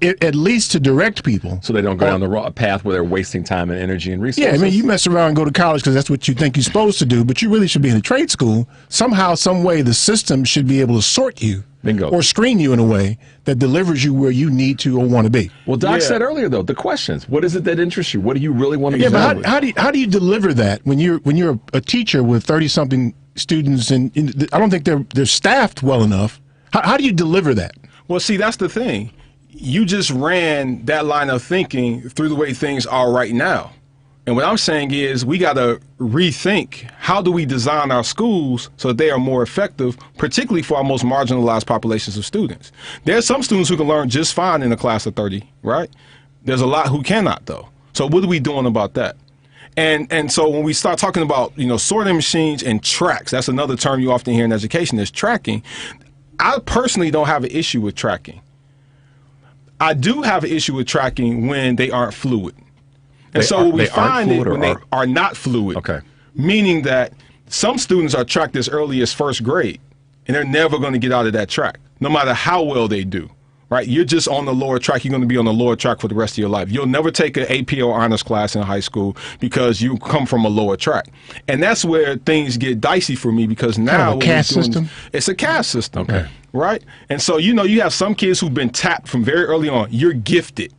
At least to direct people. So they don't go down the wrong path where they're wasting time and energy and resources. Yeah, I mean, you mess around and go to college because that's what you think you're supposed to do, but you really should be in a trade school. Somehow, some way, the system should be able to sort you. Bingo. Or screen you in a way that delivers you where you need to or want to be. Well, Doc said earlier, though, the questions. What is it that interests you? What do you really want to be? Yeah, but how do you deliver that when you're a teacher with 30-something students, and I don't think they're staffed well enough. How do you deliver that? Well, see, that's the thing. You just ran that line of thinking through the way things are right now. And what I'm saying is we got to rethink, how do we design our schools so that they are more effective, particularly for our most marginalized populations of students. There's some students who can learn just fine in a class of 30, right? There's a lot who cannot, though. So what are we doing about that? And so when we start talking about, sorting machines and tracks, that's another term you often hear in education, is tracking. I personally don't have an issue with tracking. I do have an issue with tracking when they aren't fluid. And so what we find is when they are not fluid, meaning that some students are tracked as early as first grade, and they're never going to get out of that track, no matter how well they do, right? You're just on the lower track. You're going to be on the lower track for the rest of your life. You'll never take an AP or honors class in high school because you come from a lower track. And that's where things get dicey for me, because now kind of a caste system? It's a caste system. Okay. Right? And so, you have some kids who've been tapped from very early on. You're gifted.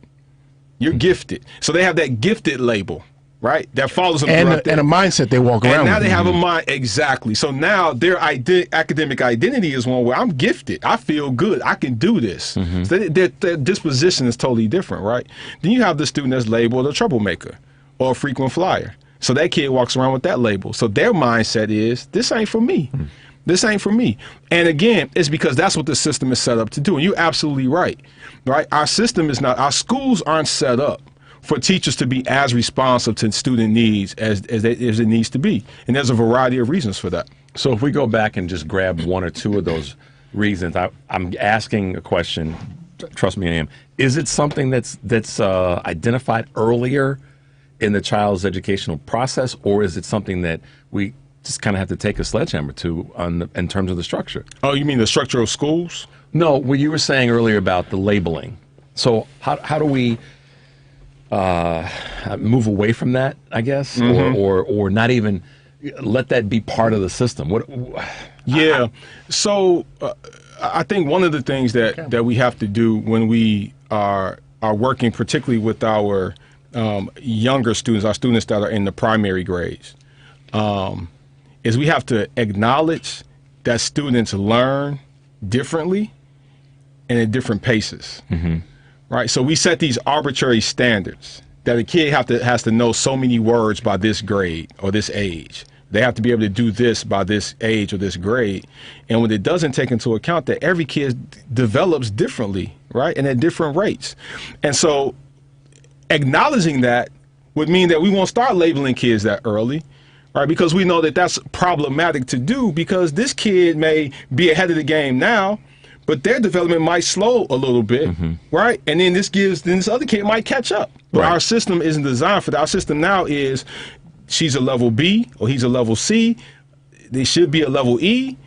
You're gifted. So they have that gifted label, right? That follows them and a mindset they walk around with. And now they have a mind. Exactly. So now their academic identity is one where I'm gifted. I feel good. I can do this. Mm-hmm. So their disposition is totally different, right? Then you have the student that's labeled a troublemaker or a frequent flyer. So that kid walks around with that label. So their mindset is, this ain't for me. Mm-hmm. This ain't for me. And again, it's because that's what the system is set up to do. And you're absolutely right. Our system is not, our schools aren't set up for teachers to be as responsive to student needs as it needs to be. And there's a variety of reasons for that. So if we go back and just grab one or two of those reasons, I'm asking a question, trust me I am. Is it something that's identified earlier in the child's educational process, or is it something that we just kind of have to take a sledgehammer to in terms of the structure? Oh, you mean the structure of schools? No, what you were saying earlier about the labeling. So how do we move away from that, I guess, mm-hmm. or not even let that be part of the system? So I think one of the things that we have to do when we are working, particularly with our younger students, our students that are in the primary grades, is we have to acknowledge that students learn differently and at different paces, mm-hmm. right? So we set these arbitrary standards that a kid has to know so many words by this grade or this age. They have to be able to do this by this age or this grade. And when it doesn't take into account that every kid develops differently, right, and at different rates. And so acknowledging that would mean that we won't start labeling kids that early, right? Because we know that that's problematic to do, because this kid may be ahead of the game now, but their development might slow a little bit, mm-hmm. right? And then this other kid might catch up. But our system isn't designed for that. Our system now is, she's a level B or he's a level C. They should be a level E.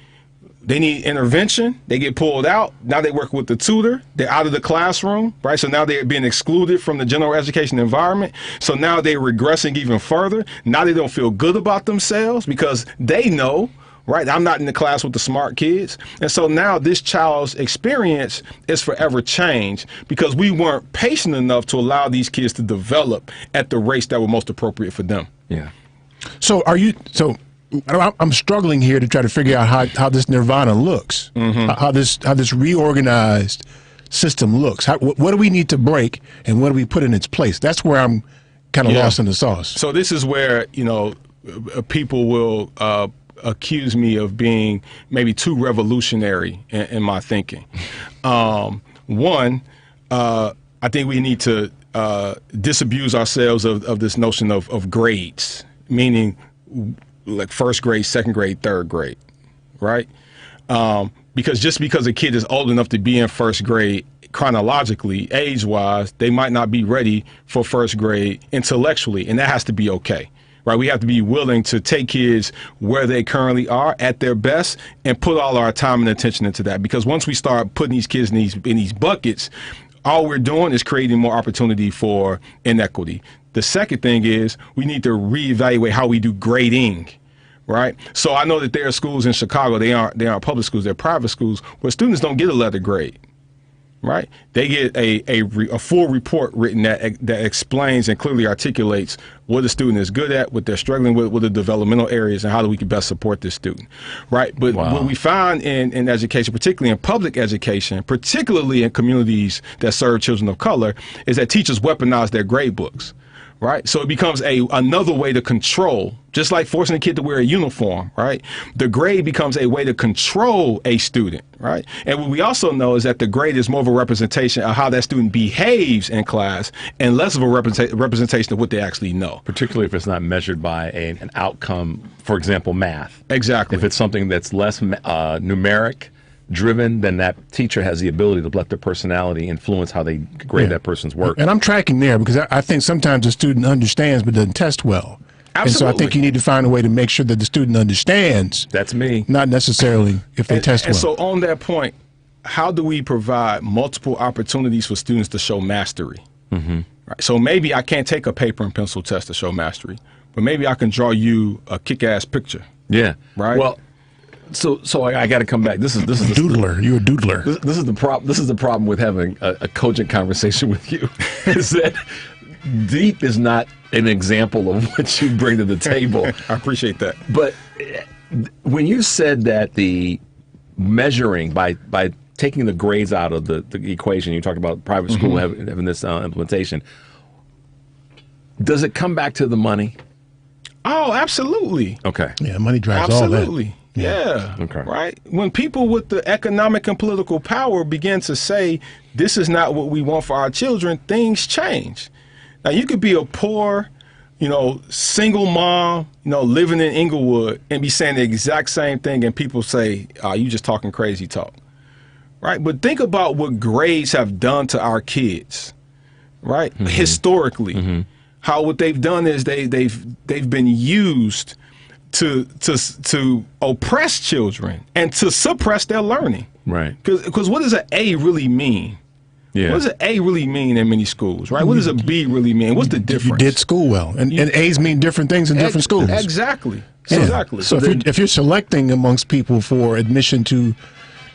they need intervention. They get pulled out. Now they work with the tutor. They're out of the classroom, right? So now they're being excluded from the general education environment. So now they're regressing even further. Now they don't feel good about themselves because they know, right, I'm not in the class with the smart kids. And so now this child's experience is forever changed because we weren't patient enough to allow these kids to develop at the rates that were most appropriate for them. Yeah. So I'm struggling here to try to figure out how this nirvana looks, how this reorganized system looks. What do we need to break, and what do we put in its place? That's where I'm kind of lost in the sauce. So this is where people will accuse me of being maybe too revolutionary in my thinking. One, I think we need to disabuse ourselves of this notion of grades, meaning like first grade, second grade, third grade, right? Because just because a kid is old enough to be in first grade chronologically, age-wise, they might not be ready for first grade intellectually, and that has to be okay, right? We have to be willing to take kids where they currently are at their best and put all our time and attention into that. Because once we start putting these kids in these buckets, all we're doing is creating more opportunity for inequity. The second thing is we need to reevaluate how we do grading, right? So I know that there are schools in Chicago, they aren't public schools, they're private schools, where students don't get a letter grade, right? They get a full report written that explains and clearly articulates what a student is good at, what they're struggling with, what the developmental areas, and how do we can best support this student, right? But what we find in education, particularly in public education, particularly in communities that serve children of color, is that teachers weaponize their grade books. Right, so it becomes another way to control, just like forcing a kid to wear a uniform, right? The grade becomes a way to control a student, right? And what we also know is that the grade is more of a representation of how that student behaves in class and less of a representation of what they actually know. Particularly if it's not measured by an outcome, for example, math. Exactly. If it's something that's less numeric driven, then that teacher has the ability to let their personality influence how they grade that person's work. And I'm tracking there because I think sometimes the student understands but doesn't test well. Absolutely. And so I think you need to find a way to make sure that the student understands. That's me. Not necessarily if they test well. And so on that point, how do we provide multiple opportunities for students to show mastery? Right. So maybe I can't take a paper and pencil test to show mastery, but maybe I can draw you a kick-ass picture. Yeah. Right. Well, So I got to come back. This is the doodler. You're a doodler. This is the problem. This is the problem with having a cogent conversation with you. Is that deep is not an example of what you bring to the table. I appreciate that. But when you said that the measuring by taking the grades out of the equation, you talked about private school having this implementation. Does it come back to the money? Oh, absolutely. Okay. Yeah, money drives all that. Absolutely. Yeah. Okay. Right. When people with the economic and political power begin to say, this is not what we want for our children, things change. Now, you could be a poor, single mom, living in Inglewood and be saying the exact same thing, and people say, you just talking crazy talk. Right. But think about what grades have done to our kids, right? Historically, how what they've done is they've been used to oppress children and to suppress their learning. Right. Because what does an A really mean? Yeah. What does an A really mean in many schools, right? What does a B really mean? What's the difference? You did school well. And A's mean different things in different schools. Exactly. Yeah. Exactly. So if you're selecting amongst people for admission to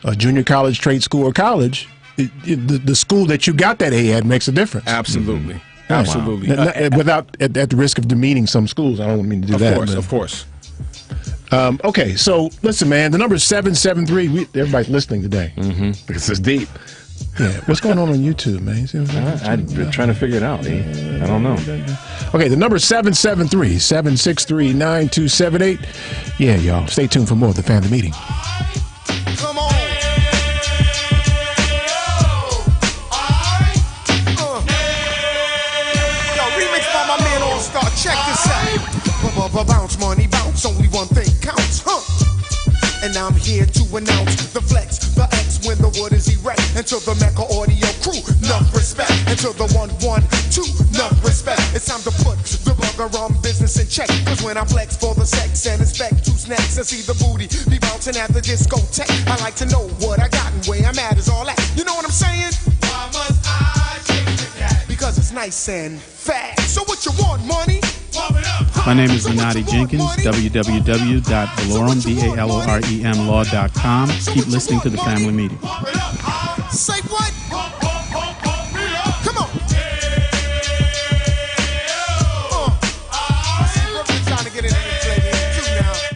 a junior college, trade school, or college, the school that you got that A at makes a difference. Absolutely. Absolutely. Without at the risk of demeaning some schools. I don't mean to do that. Of course. Okay, so listen, man. The number is 773. Everybody's listening today. Because it's deep. Yeah. What's going on YouTube, man? I've been trying to figure it out. I don't know. Okay, the number is 773-763-9278. Yeah, y'all. Stay tuned for more of the Family Meeting. Come on. Yo, remix by my man All Star. Check this out. Bounce, money, bounce. Only one thing counts, huh? And I'm here to announce the flex, the X when the wood is erect. And to the Mecca audio crew, enough respect. And to the 112, enough respect. It's time to put the bugger my rum business in check. Cause when I flex for the sex and inspect two snacks and see the booty be bouncing at the discotheque, I like to know what I got and where I'm at is all that. You know what I'm saying? Why must I change the cat? Because it's nice and fast. So what you want, money? My name is Renati Jenkins, www.valorem.law.com. Keep listening to the family meeting. Say what? Come on.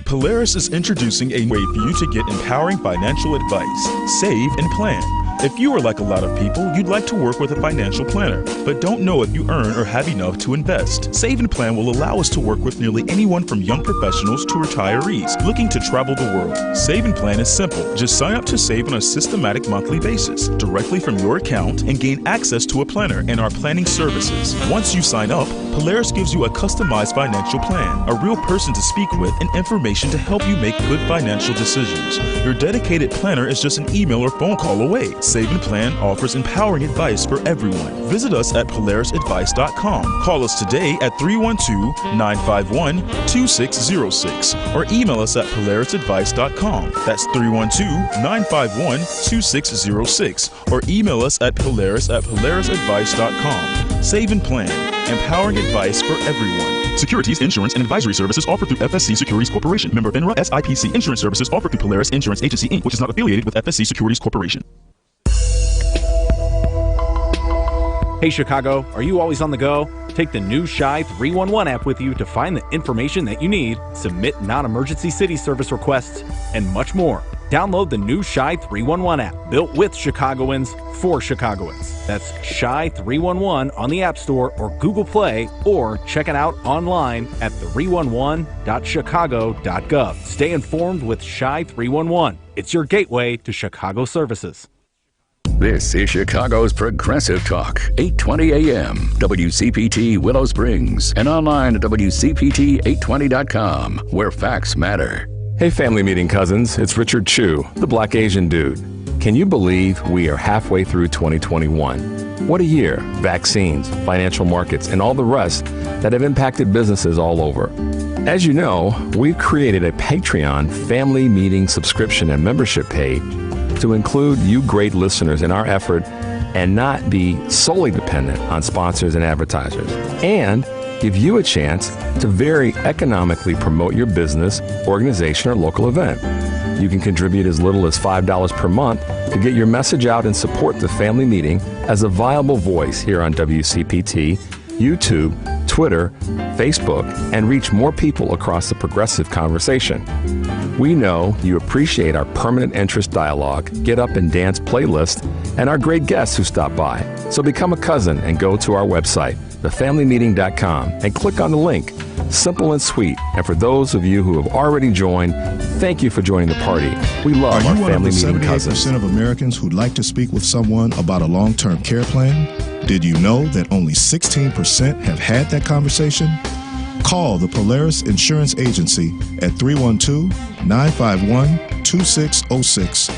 Polaris is introducing a way for you to get empowering financial advice, save, and plan. If you are like a lot of people, you'd like to work with a financial planner, but don't know if you earn or have enough to invest. Save and Plan will allow us to work with nearly anyone from young professionals to retirees looking to travel the world. Save and Plan is simple. Just sign up to save on a systematic monthly basis directly from your account and gain access to a planner and our planning services. Once you sign up, Polaris gives you a customized financial plan, a real person to speak with, and information to help you make good financial decisions. Your dedicated planner is just an email or phone call away. Save and Plan offers empowering advice for everyone. Visit us at polarisadvice.com. Call us today at 312-951-2606 or email us at polarisadvice.com. That's 312-951-2606 or email us at polarisadvice.com. Save and Plan, empowering advice for everyone. Securities, insurance, and advisory services offered through FSC Securities Corporation. Member FINRA. SIPC. Insurance services offered through Polaris Insurance Agency, Inc., which is not affiliated with FSC Securities Corporation. Hey Chicago, are you always on the go? Take the new Shy 311 app with you to find the information that you need, submit non-emergency city service requests, and much more. Download the new Shy 311 app, built with Chicagoans for Chicagoans. That's Shy 311 on the App Store or Google Play, or check it out online at 311.chicago.gov. Stay informed with Shy 311. It's your gateway to Chicago services. This is Chicago's Progressive Talk, 820 AM, WCPT Willow Springs, and online at WCPT820.com, where facts matter. Hey family meeting cousins, it's Richard Chu, the Black Asian dude. Can you believe we are halfway through 2021? What a year. Vaccines, financial markets, and all the rest that have impacted businesses all over. As you know, we've created a Patreon family meeting subscription and membership page to include you great listeners in our effort and not be solely dependent on sponsors and advertisers, and give you a chance to very economically promote your business, organization, or local event. You can contribute as little as $5 per month to get your message out and support the family meeting as a viable voice here on WCPT, YouTube, Twitter, Facebook, and reach more people across the progressive conversation. We know you appreciate our permanent interest dialogue, get up and dance playlist, and our great guests who stop by. So become a cousin and go to our website, thefamilymeeting.com, and click on the link. Simple and sweet. And for those of you who have already joined, thank you for joining the party. We love our family meeting cousins. Are you one of the 78% of Americans who'd like to speak with someone about a long-term care plan? Did you know that only 16% have had that conversation? Call the Polaris Insurance Agency at 312-951-2606.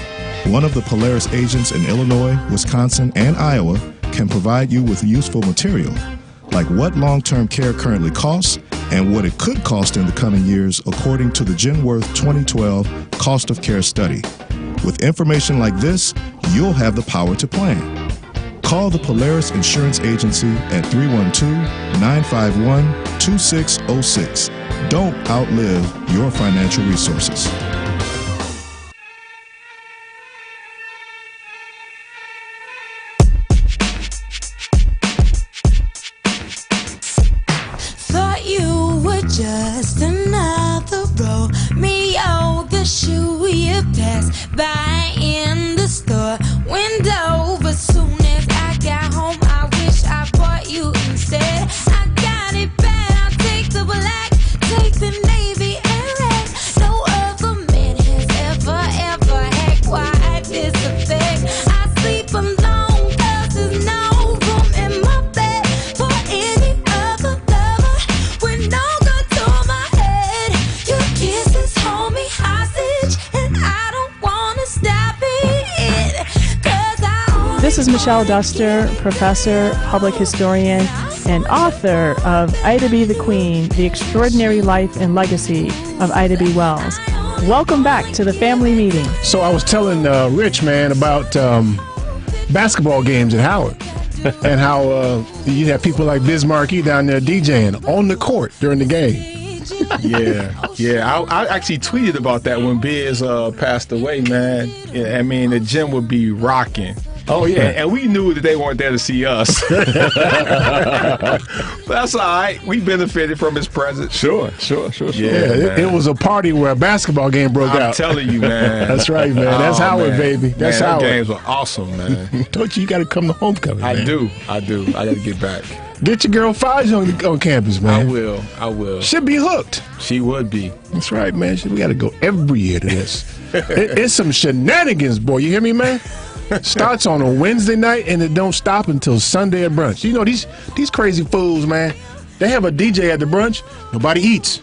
One of the Polaris agents in Illinois, Wisconsin, and Iowa can provide you with useful material, like what long-term care currently costs and what it could cost in the coming years according to the Genworth 2012 Cost of Care Study. With information like this, you'll have the power to plan. Call the Polaris Insurance Agency at 312-951-2606. Don't outlive your financial resources. Thought you were just another Romeo, the shoe you passed by in the store window, but soon as I got home, I wish I bought you instead. I got it bad, I'll take the black, take the navy and red. No other man has ever had quite this effect. I sleep alone 'cause there's no room in my bed for any other lover. With no gun to my head, your kisses hold me hostage, and I don't wanna stop it. This is Michelle Duster, professor, public historian, and author of Ida B. the Queen, The Extraordinary Life and Legacy of Ida B. Wells. Welcome back to the family meeting. So I was telling Rich, man, about basketball games at Howard and how you have people like Biz Markie down there DJing on the court during the game. Yeah. I actually tweeted about that when Biz passed away, man. Yeah, I mean, the gym would be rocking. Oh, yeah. And we knew that they weren't there to see us. But that's all right. We benefited from his presence. Sure. Yeah, it was a party where a basketball game broke out. I'm telling you, man. That's right, man. That's Howard, man. baby. That's man, Howard. Those games were awesome, man. Told you got to come to homecoming, man. I do. I got to get back. Get your girl Faj on campus, man. I will. She'll be hooked. She would be. That's right, man. We got to go every year to this. It's some shenanigans, boy. You hear me, man? Starts on a Wednesday night and it don't stop until Sunday at brunch. You know, these crazy fools, man. They have a DJ at the brunch. Nobody eats.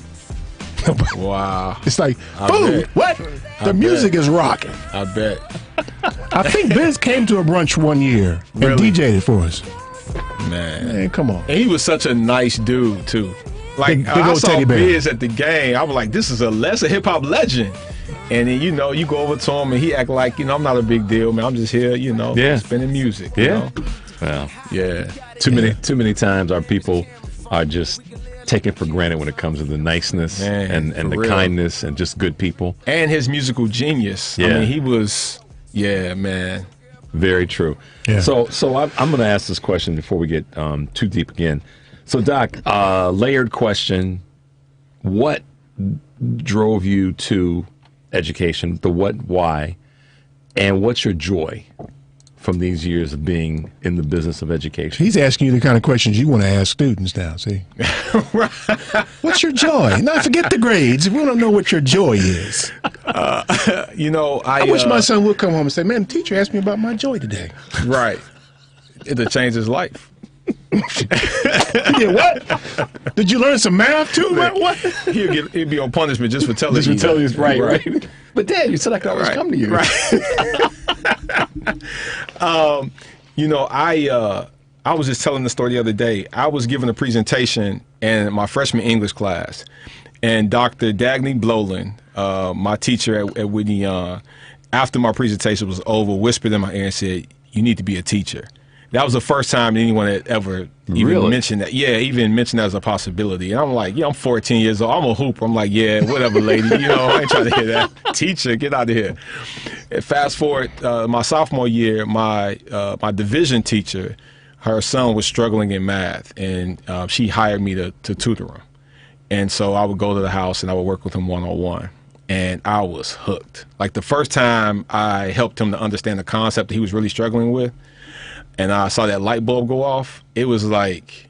Wow. It's like, food. What? The music is rocking. I bet. I think Biz came to a brunch one year and DJ'd it for us. Man, come on. And he was such a nice dude, too. Like, Big I old saw teddy bear. Biz at the game. I was like, this is a hip-hop legend. And then, you know, you go over to him and he act like, you know, I'm not a big deal, man. I'm just here, you know, spinning music. You know? Well, yeah. Too many times our people are just taken for granted when it comes to the niceness and the real. kindness and just good people. And his musical genius. Yeah. I mean, he was, man. Very true. Yeah. So I'm going to ask this question before we get too deep again. So, Doc, layered question. What drove you to education, the what, why, and what's your joy from these years of being in the business of education? He's asking you the kind of questions you want to ask students now, see? What's your joy? Now, forget the grades. We want to know what your joy is. You know, I wish my son would come home and say, man, the teacher asked me about my joy today. Right. It'll change his life. Yeah, what? Did you learn some math too, man? What? He'd be on punishment just for telling you. Right. But Dad, you said I could always come to you. Right. You know, I was just telling the story the other day. I was giving a presentation in my freshman English class, and Dr. Dagny Blowland, my teacher at Whitney Young, after my presentation was over, whispered in my ear and said, "You need to be a teacher." That was the first time anyone had ever even mentioned that. Yeah, even mentioned that as a possibility. And I'm like, I'm 14 years old. I'm a hooper. I'm like, yeah, whatever, lady. You know, I ain't trying to hear that. Teacher, get out of here. And fast forward, my sophomore year, my division teacher, her son was struggling in math, and she hired me to tutor him. And so I would go to the house and I would work with him one-on-one. And I was hooked. Like the first time I helped him to understand the concept that he was really struggling with, and I saw that light bulb go off, it was like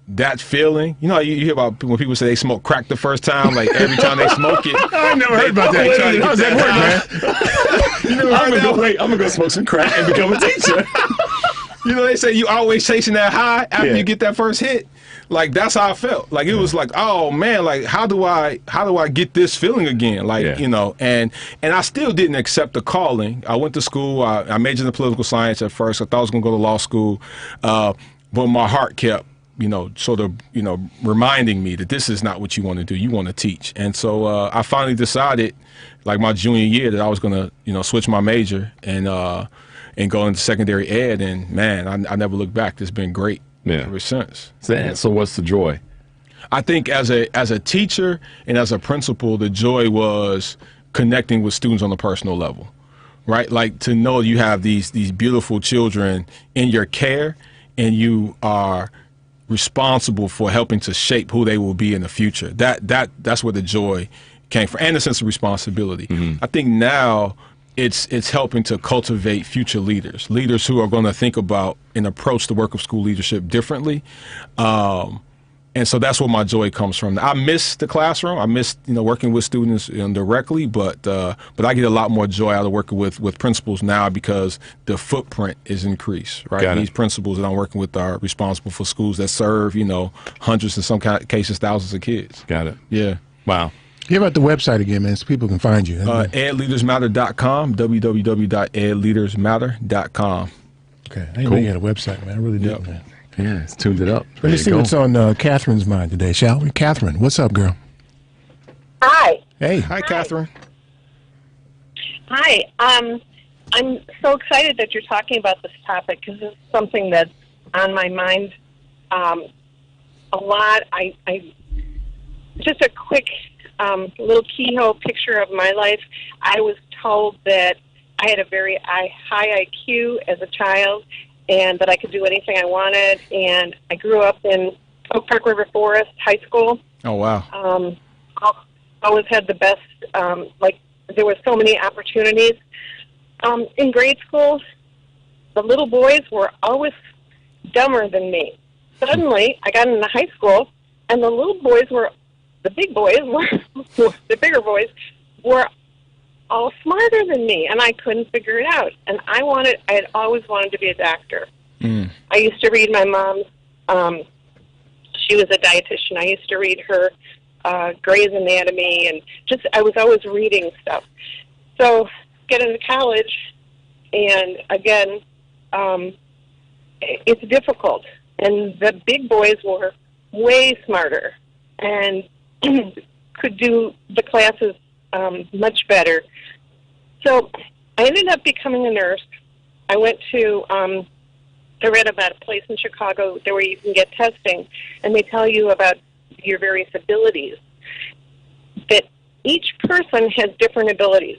that feeling. You know, you hear about when people say they smoke crack the first time, like every time they smoke it. I never heard about that. How does that work, man? You never heard that? I'm going to go smoke some crack and become a teacher. You know, they say you always chasing that high after you get that first hit. Like, that's how I felt. Like, it was like, oh man, like how do I get this feeling again? Like, you know, and I still didn't accept the calling. I went to school. I majored in political science at first. I thought I was going to go to law school, but my heart kept, you know, sort of, you know, reminding me that this is not what you want to do. You want to teach. And so I finally decided, like my junior year, that I was going to, you know, switch my major and go into secondary ed. And man, I never looked back. It's been great. Ever since. So what's the joy? I think as a teacher and as a principal, the joy was connecting with students on a personal level, right? Like to know you have these beautiful children in your care and you are responsible for helping to shape who they will be in the future. That's where the joy came from, and a sense of responsibility. I think now it's helping to cultivate future leaders who are going to think about and approach the work of school leadership differently. And so that's where my joy comes from. I miss the classroom. I miss, you know, working with students directly, but I get a lot more joy out of working with principals now because the footprint is increased, right? These principals that I'm working with are responsible for schools that serve, you know, hundreds, in some cases, thousands of kids. Got it. Yeah. Wow. Give out the website again, man, so people can find you. edleadersmatter.com, www.edleadersmatter.com. Okay. I didn't know you had a website, man. I really didn't, man. Yeah, it's tuned it up. Let me see what's on Catherine's mind today, shall we? Catherine, what's up, girl? Hi. Hey. Hi, Catherine. Hi. I'm so excited that you're talking about this topic because it's something that's on my mind a lot. I just a quick little keyhole picture of my life. I was told that I had a very high IQ as a child and that I could do anything I wanted. And I grew up in Oak Park River Forest High School. Oh, wow. Always had the best, there were so many opportunities. In grade school, the little boys were always dumber than me. Suddenly, I got into high school, and the little boys were, the bigger boys were all smarter than me, and I couldn't figure it out. And I had always wanted to be a doctor. I used to read my mom's, she was a dietitian. I used to read her Grey's Anatomy, and I was always reading stuff. So, get into college, and again, it's difficult. And the big boys were way smarter and could do the classes much better. So I ended up becoming a nurse. I went to, I read about a place in Chicago where you can get testing, and they tell you about your various abilities. That each person has different abilities.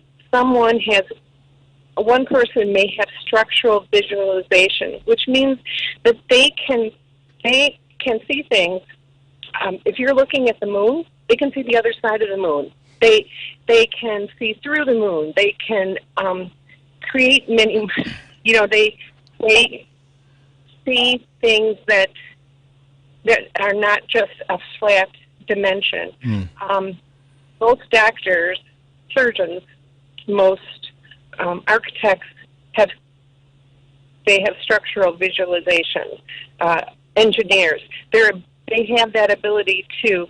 One person may have structural visualization, which means that they can see things. If you're looking at the moon, they can see the other side of the moon. They can see through the moon. They can create many. They see things that are not just a flat dimension. Most doctors, surgeons, most architects have structural visualization. Engineers, they have that ability to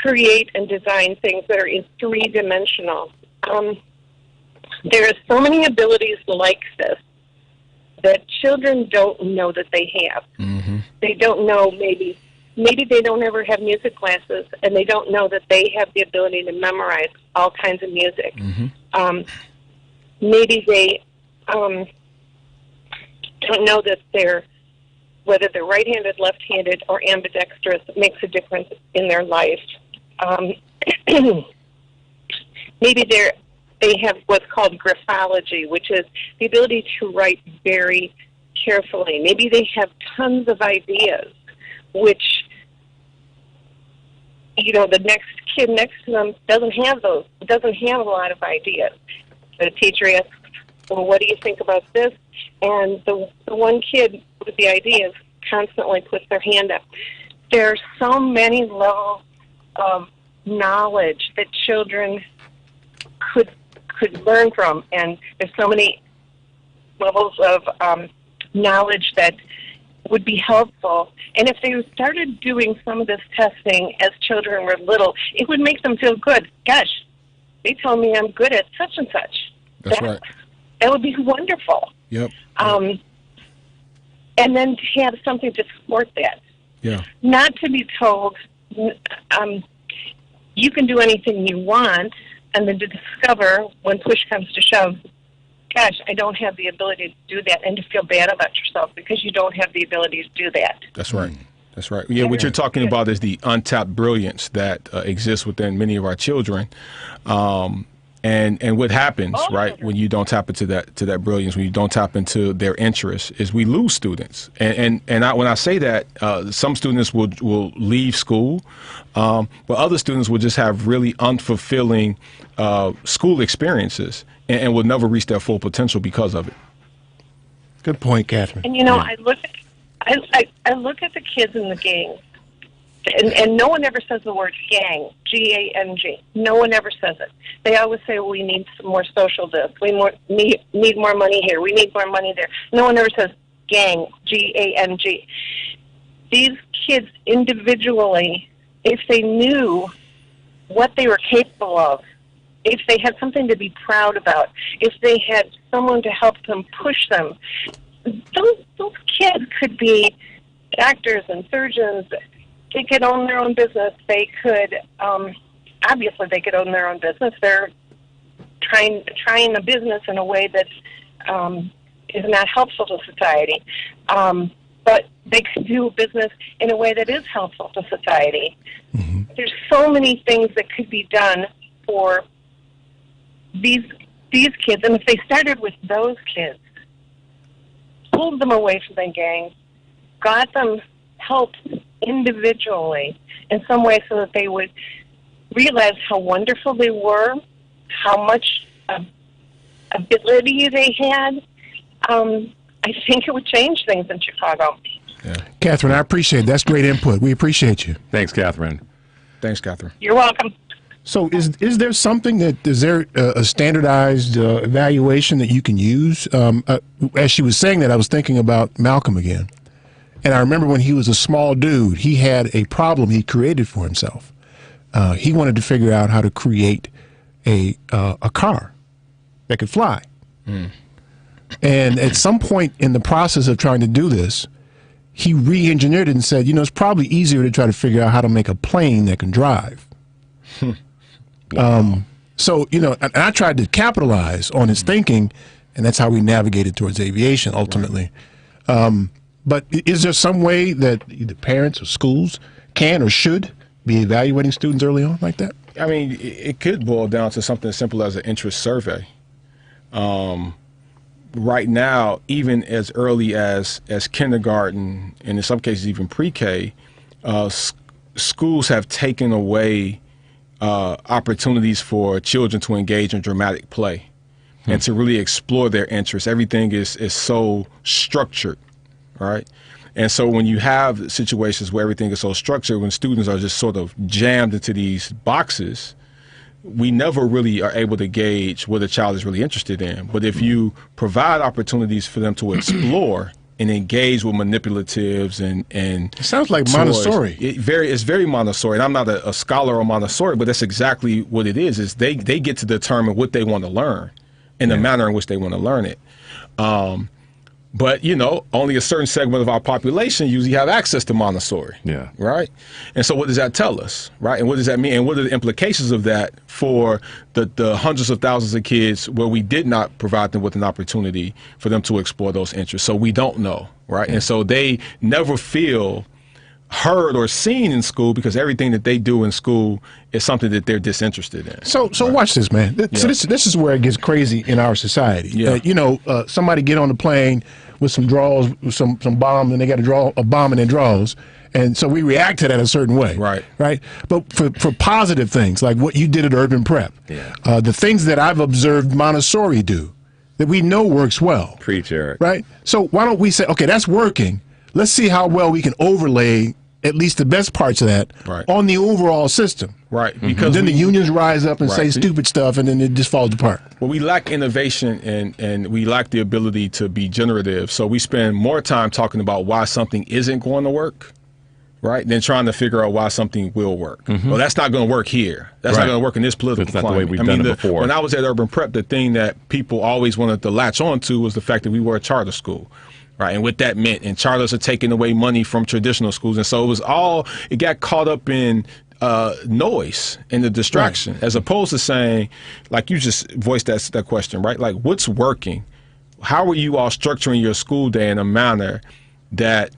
create and design things that are in three-dimensional. There are so many abilities like this that children don't know that they have. They don't know, maybe they don't ever have music classes, and they don't know that they have the ability to memorize all kinds of music. Maybe they don't know that whether they're right-handed, left-handed, or ambidextrous makes a difference in their life. Maybe they have what's called graphology, which is the ability to write very carefully. Maybe they have tons of ideas, which, the next kid next to them doesn't have those, doesn't have a lot of ideas. The teacher asks, well, what do you think about this? And the one kid with the ideas constantly puts their hand up. There are so many levels of knowledge that children could learn from, and there's so many levels of knowledge that would be helpful. And if they started doing some of this testing as children were little, it would make them feel good. Gosh, they told me I'm good at such and such. That's right. That would be wonderful. Yep. And then to have something to support that. Yeah. Not to be told, you can do anything you want, and then to discover when push comes to shove, gosh, I don't have the ability to do that, and to feel bad about yourself because you don't have the ability to do that. That's right. That's right. Yeah, what you're talking about is the untapped brilliance that exists within many of our children. And what happens, right, when you don't tap into that brilliance, when you don't tap into their interests, is we lose students. And when I say that, some students will leave school, but other students will just have really unfulfilling school experiences and will never reach their full potential because of it. Good point, Catherine. And I look at the kids in the gangs, and no one ever says the word gang, G-A-N-G. No one ever says it. They always say, we need some more social this. We need more money here. We need more money there. No one ever says gang, G-A-N-G. These kids individually, if they knew what they were capable of, if they had something to be proud about, if they had someone to help them push them, those kids could be doctors and surgeons. They could own their own business. They could, obviously, they could own their own business. They're trying a business in a way that is not helpful to society. But they could do business in a way that is helpful to society. Mm-hmm. There's so many things that could be done for these kids, and if they started with those kids, pulled them away from the gang, got them help individually in some way so that they would realize how wonderful they were, how much ability they had, I think it would change things in Chicago. Yeah. Catherine, I appreciate it. That's great input. We appreciate you. Thanks, Catherine. Thanks, Catherine. You're welcome. So is there something is there a standardized evaluation that you can use? As she was saying that, I was thinking about Malcolm again. And I remember when he was a small dude, he had a problem he created for himself. He wanted to figure out how to create a car that could fly. Mm. And at some point in the process of trying to do this, he re-engineered it and said, it's probably easier to try to figure out how to make a plane that can drive. Wow. So, and I tried to capitalize on his thinking, and that's how we navigated towards aviation ultimately. Right. But is there some way that either parents or schools can or should be evaluating students early on like that? I mean, it could boil down to something as simple as an interest survey. Right now, even as early as kindergarten, and in some cases even pre-K, schools have taken away opportunities for children to engage in dramatic play and to really explore their interests. Everything is so structured, right? And so when you have situations where everything is so structured, when students are just sort of jammed into these boxes, we never really are able to gauge what a child is really interested in. But if you provide opportunities for them to explore and engage with manipulatives and it sounds like toys, Montessori. It's very Montessori. And I'm not a scholar on Montessori, but that's exactly what it is they get to determine what they want to learn and the manner in which they want to learn it. But, only a certain segment of our population usually have access to Montessori. Yeah. Right? And so what does that tell us? Right? And what does that mean? And what are the implications of that for the hundreds of thousands of kids where we did not provide them with an opportunity for them to explore those interests? So we don't know. Right? Yeah. And so they never feel heard or seen in school because everything that they do in school is something that they're disinterested in. So right. Watch this, man. So this is where it gets crazy in our society. Yeah. Somebody get on the plane with some draws, some bomb, and they got to draw a bomb in their draws. And so we react to that a certain way. Right. Right. But for positive things, like what you did at Urban Prep, the things that I've observed Montessori do, that we know works well. Preach, Eric. Right? So why don't we say, okay, that's working. Let's see how well we can overlay at least the best parts of that on the overall system. Right. Because then the unions rise up and say stupid stuff, and then it just falls apart. Well, we lack innovation and we lack the ability to be generative. So we spend more time talking about why something isn't going to work, right, than trying to figure out why something will work. Well, that's not going to work here. That's not going to work in this political climate. That's not the way we've done it before. When I was at Urban Prep, the thing that people always wanted to latch on to was the fact that we were a charter school. Right, and what that meant, and charters are taking away money from traditional schools, and so it got caught up in noise and the distraction, as opposed to saying, like you just voiced that question, right? Like, what's working? How are you all structuring your school day in a manner that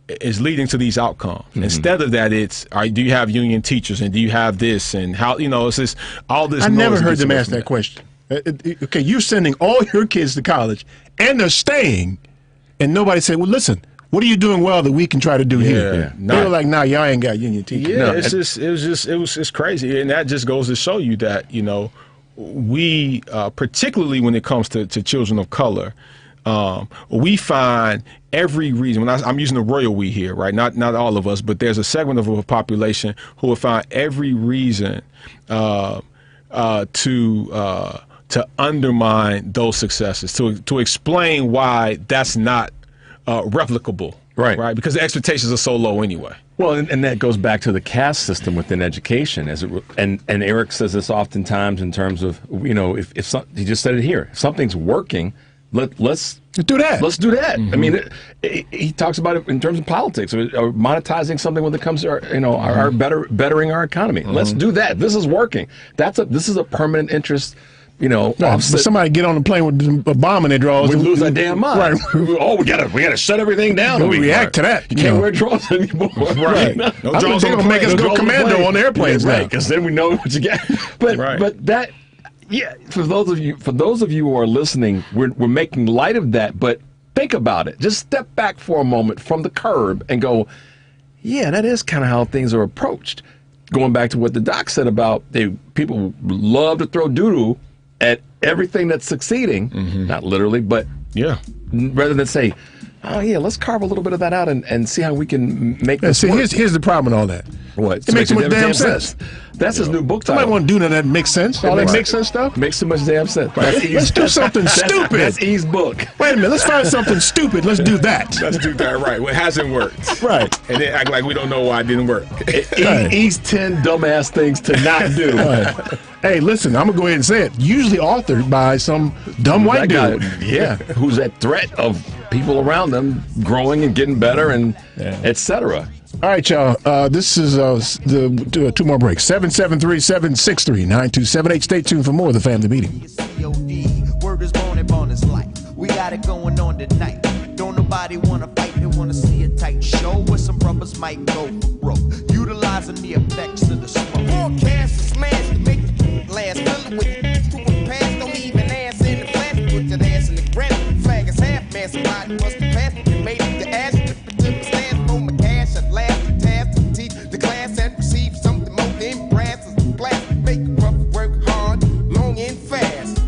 is leading to these outcomes? Instead of that, it's, do you have union teachers, and do you have this, and how, it's just all this. I never heard them ask that question. Okay, you're sending all your kids to college, and they're staying. And nobody said, well, listen, what are you doing well that we can try to do here? They were like, y'all ain't got union teachers. Yeah, it's crazy. And that just goes to show you that, we, particularly when it comes to children of color, we find every reason, I'm using the royal we here, right? Not all of us, but there's a segment of a population who will find every reason to undermine those successes, to explain why that's not replicable, right? Because the expectations are so low anyway. Well, and that goes back to the caste system within education, and Eric says this oftentimes in terms of, if he just said it here, if something's working, let's do that. Let's do that. I mean, he talks about it in terms of politics or monetizing something when it comes to our bettering our economy. Let's do that. This is working. This is a permanent interest. Somebody get on the plane with a bomb in their drawers. We lose our damn mind. Right. Oh, we gotta shut everything down. Don't react to that. You can't wear drawers anymore. Right. No drawers. They're gonna make us go commando on airplanes now. Right, because then we know what you get. But that, for those of you who are listening, we're making light of that. But think about it. Just step back for a moment from the curb and go, yeah, that is kind of how things are approached. Going back to what the doc said about people love to throw doo-doo at everything that's succeeding, not literally, but rather than say, oh yeah, let's carve a little bit of that out and see how we can make this work. Here's the problem with all that. What? It makes too much damn sense. That's his new book title. Somebody want to do none of that makes sense. All that makes sense stuff makes too much damn sense. Let's do something stupid. That's E's book. Wait a minute. Let's find something stupid. Let's do that. Let's do that. Right. Well, it hasn't worked. Right. And then act like we don't know why it didn't work. E's 10 dumbass things to not do. Right. Hey, listen. I'm gonna go ahead and say it. Usually authored by some dumb white dude. Who's at threat of people around them growing and getting better and etc. All right, y'all. This is the two more breaks. 773-763-9278. Stay tuned for more of the Family Meeting. Word is born and born is life. We got it going on tonight. Don't nobody wanna fight, they wanna see a tight show where some brothers might go broke, utilizing the effects of the smoke. Forecast is smashed to make the last. Fill it with to a pass, don't even ass in the plastic. Put your ass in the granite. Flag is half man, somebody must have passed it. Made it to ash, flip it to the stand, throw my cash at last. The task to teach the class and receive something more than brass is glass. Make it rough, work hard, long and fast.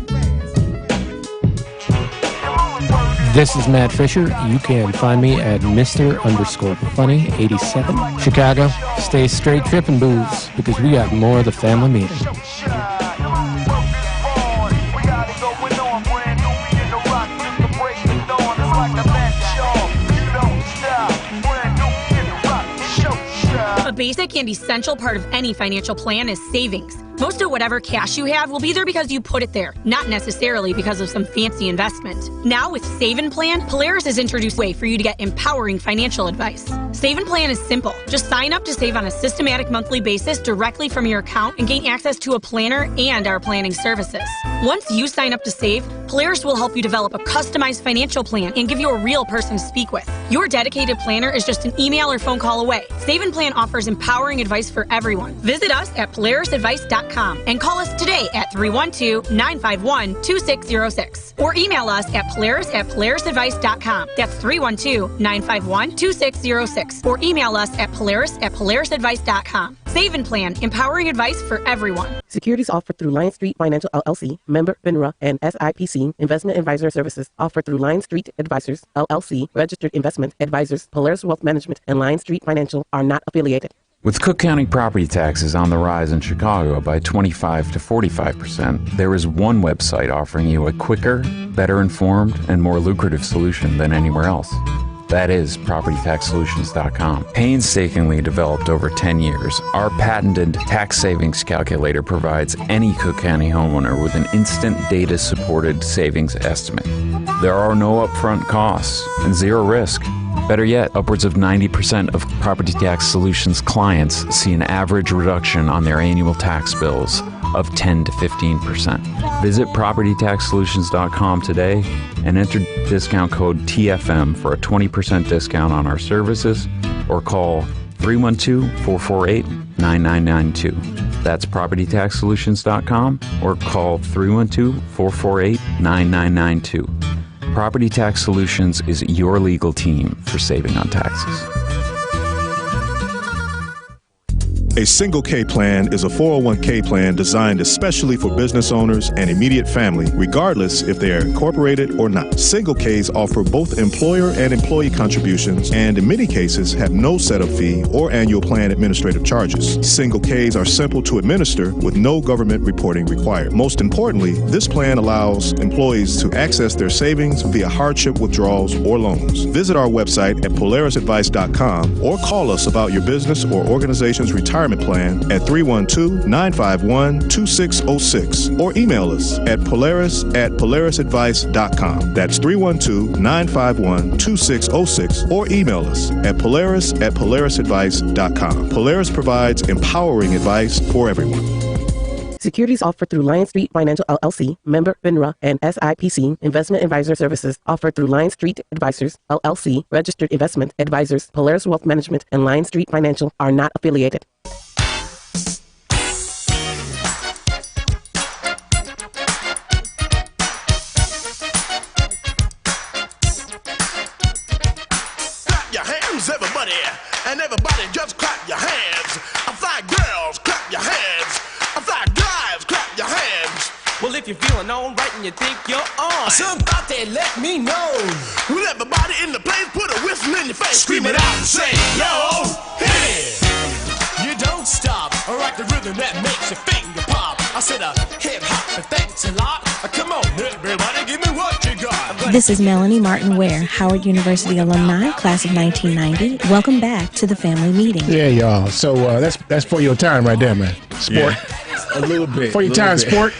This is Matt Fisher. You can find me at Mr_Funny87, Chicago. Stay straight, tripping booze, because we got more of the Family Meeting. A basic and essential part of any financial plan is savings. Most of whatever cash you have will be there because you put it there, not necessarily because of some fancy investment. Now with Save and Plan, Polaris has introduced a way for you to get empowering financial advice. Save and Plan is simple. Just sign up to save on a systematic monthly basis directly from your account and gain access to a planner and our planning services. Once you sign up to save, Polaris will help you develop a customized financial plan and give you a real person to speak with. Your dedicated planner is just an email or phone call away. Save and Plan offers empowering advice for everyone. Visit us at polarisadvice.com and call us today at 312-951-2606 or email us at polarisadvice.com. That's 312-951-2606 or email us at polarisadvice.com. Save and Plan, empowering advice for everyone. Securities offered through Lion Street Financial LLC, member FINRA, and SIPC Investment Advisor Services offered through Lion Street Advisors LLC, registered investment advisors. Polaris Wealth Management and Lion Street Financial are not affiliated. With Cook County property taxes on the rise in Chicago by 25 to 45%, there is one website offering you a quicker, better informed, and more lucrative solution than anywhere else. That is PropertyTaxSolutions.com. Painstakingly developed over 10 years, our patented tax savings calculator provides any Cook County homeowner with an instant data-supported savings estimate. There are no upfront costs and zero risk. Better yet, upwards of 90% of Property Tax Solutions clients see an average reduction on their annual tax bills of 10 to 15%. Visit PropertyTaxSolutions.com today and enter discount code TFM for a 20% discount on our services, or call 312-448-9992. That's PropertyTaxSolutions.com or call 312-448-9992. Property Tax Solutions is your legal team for saving on taxes. A Single K plan is a 401k plan designed especially for business owners and immediate family, regardless if they are incorporated or not. Single Ks offer both employer and employee contributions and in many cases have no setup fee or annual plan administrative charges. Single Ks are simple to administer with no government reporting required. Most importantly, this plan allows employees to access their savings via hardship withdrawals or loans. Visit our website at polarisadvice.com or call us about your business or organization's retirement retirement plan at 312-951-2606 or email us at polaris@polarisadvice.com. That's 312-951-2606 or email us at polaris@polarisadvice.com. Polaris provides empowering advice for everyone. Securities offered through Lion Street Financial LLC, member FINRA, and SIPC. Investment advisor services offered through Lion Street Advisors LLC, registered investment advisors. Polaris Wealth Management and Lion Street Financial are not affiliated. Clap your hands, everybody, and everybody just clap your hands. Fly girls, clap your hands. Fly guys, clap your hands. Well, if you're feeling all right and you think you're on, somebody let me know. Will everybody in the place put a whistle in your face? Scream it out and say, yo, hey! You don't stop, or rock the rhythm that makes your finger pop. I said hip hop, and thanks a lot. Come on, everybody, give me what you got. This is Melanie Martin Ware, Howard University alumni, class of 1990. Welcome back to the family meeting. Yeah, y'all. So that's for your time right there, man. Sport. Yeah, a little bit. For your time, sport.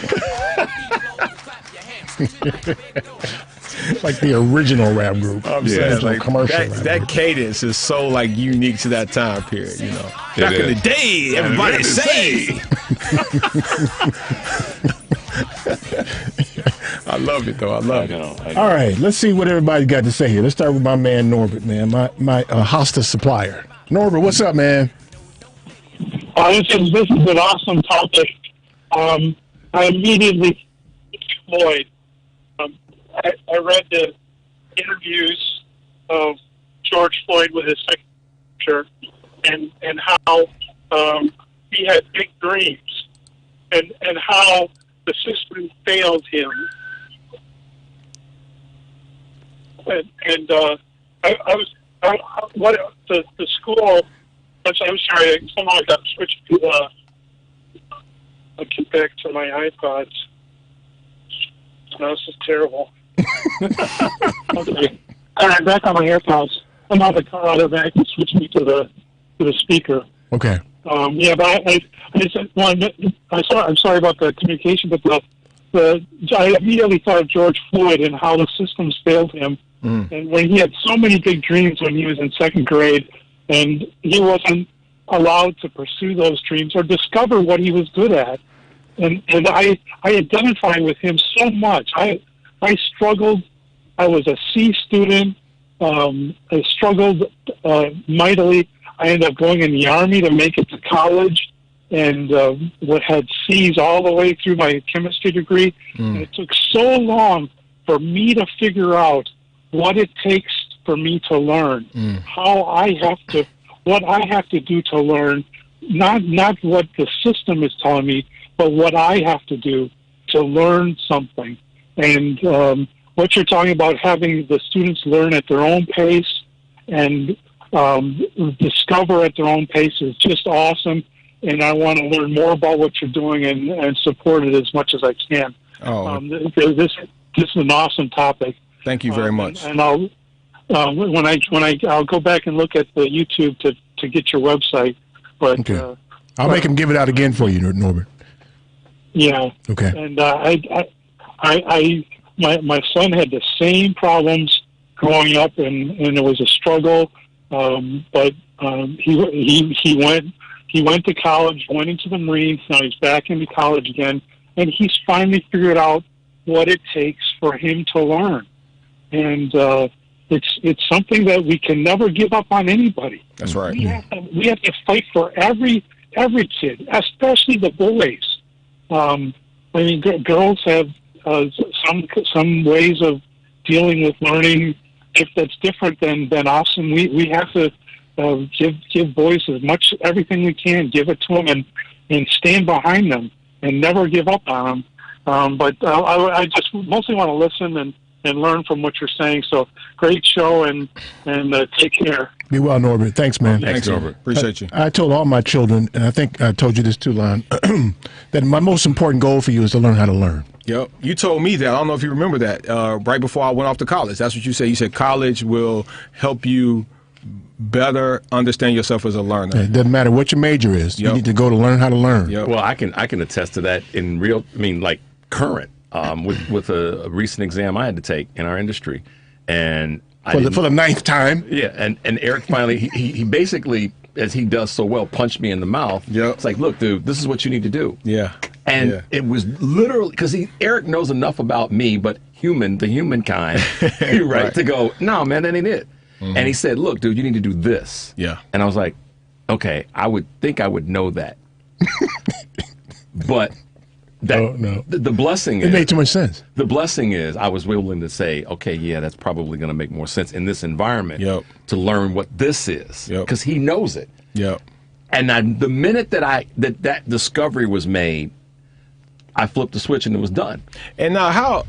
Like the original rap group. I'm saying, like, commercial that cadence is so like unique to that time period, you know. Back in the day, everybody say. I love it though. I love it. All right, let's see what everybody got to say here. Let's start with my man Norbert, man, my hostile supplier. Norbert, what's up, man? This is an awesome topic. I immediately Floyd. I read the interviews of George Floyd with his secretary and how he had big dreams and how the system failed him. And the school. I'm sorry. Somehow I got switched to. I'll get back to my iPods. No, this is terrible. Okay. All right, back on my AirPods. I'm out of the car. I can switch me to the speaker. Okay. Yeah, but I said, well, I'm sorry about the communication, but I immediately thought of George Floyd and how the systems failed him. And when he had so many big dreams when he was in second grade, and he wasn't allowed to pursue those dreams or discover what he was good at. And I identify with him so much. I struggled. I was a C student. I struggled mightily. I ended up going in the Army to make it to college, and had C's all the way through my chemistry degree. And it took so long for me to figure out what it takes for me to learn, what I have to do to learn, not what the system is telling me, but what I have to do to learn something. And what you're talking about, having the students learn at their own pace and discover at their own pace, is just awesome. And I want to learn more about what you're doing and support it as much as I can. This is an awesome topic. Thank you very much. And I'll I'll go back and look at the YouTube to get your website. But okay. I'll make him give it out again for you, Norbert. Yeah. Okay. And my son had the same problems growing up, and it was a struggle. But he went to college, went into the Marines. Now he's back into college again, and he's finally figured out what it takes for him to learn. And it's something that we can never give up on anybody. That's right. We have to fight for every kid, especially the boys. I mean, girls have some ways of dealing with learning that's different than us, and we have to give boys everything we can, give it to them, and stand behind them, and never give up on them. But I just mostly want to listen and learn from what you're saying. So great show, and take care. Be well, Norbert. Thanks, man. Thanks, Norbert. Appreciate you. I told all my children, and I think I told you this too, Lon, that my most important goal for you is to learn how to learn. Yep. You told me that. I don't know if you remember that. Right before I went off to college. That's what you said. You said college will help you better understand yourself as a learner. It doesn't matter what your major is. You need to go to learn how to learn. Well, I can attest to that in real. I mean, like current with a recent exam I had to take in our industry, and for the 9th time. Yeah, and Eric finally he basically, as he does so well, punched me in the mouth. Yeah, it's like, look, dude, this is what you need to do. Yeah, and it was literally because Eric knows enough about me, but the humankind, right, to go, no, man, that ain't it. Mm-hmm. And he said, look, dude, you need to do this. Yeah. And I was like, okay, I would think I would know that. But the blessing it made too much sense. The blessing is I was willing to say, okay, yeah, that's probably going to make more sense in this environment to learn what this is. Because he knows it. Yep. And the minute that that discovery was made, I flipped the switch and it was done. And now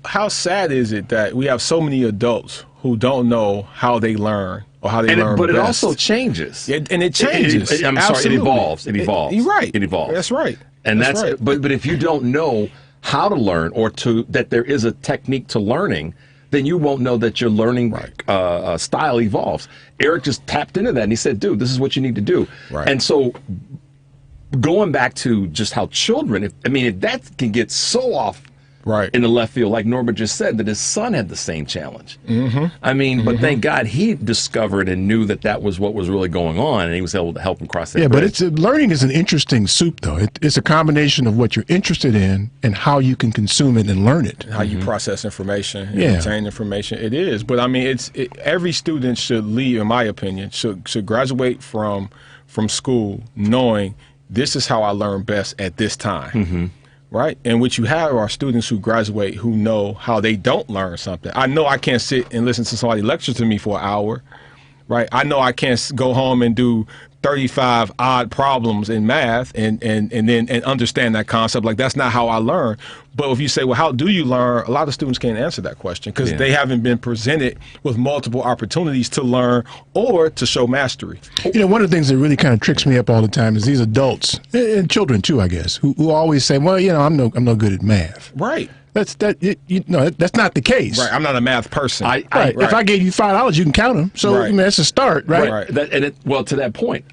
how sad is it that we have so many adults who don't know how they learn or how they learn But best. it also changes. And it changes. I'm sorry, it evolves. It evolves. You're right. It evolves. That's right. And that's right. But if you don't know how to learn or that there is a technique to learning, then you won't know that your learning style evolves. Eric just tapped into that and he said, dude, this is what you need to do. Right. And so going back to just how children, if that can get so off in the left field, like Norbert just said, that his son had the same challenge. Mm-hmm. But thank God he discovered and knew that was what was really going on, and he was able to help him cross that bridge. But learning is an interesting soup, though. It's a combination of what you're interested in and how you can consume it and learn it. How you process information, retain information. It is. But every student should leave, in my opinion, should graduate from school knowing this is how I learn best at this time. Mm-hmm. Right? And what you have are students who graduate who know how they don't learn something. I know I can't sit and listen to somebody lecture to me for an hour. Right? I know I can't go home and do 35 odd problems in math and understand that concept. Like, that's not how I learn. But if you say, well, how do you learn? A lot of students can't answer that question because they haven't been presented with multiple opportunities to learn or to show mastery. One of the things that really kind of tricks me up all the time is these adults and children too, I guess, who always say, well, I'm no good at math. Right. That's not the case. Right. I'm not a math person. If I gave you $5, you can count them. So that's a start, right? To that point,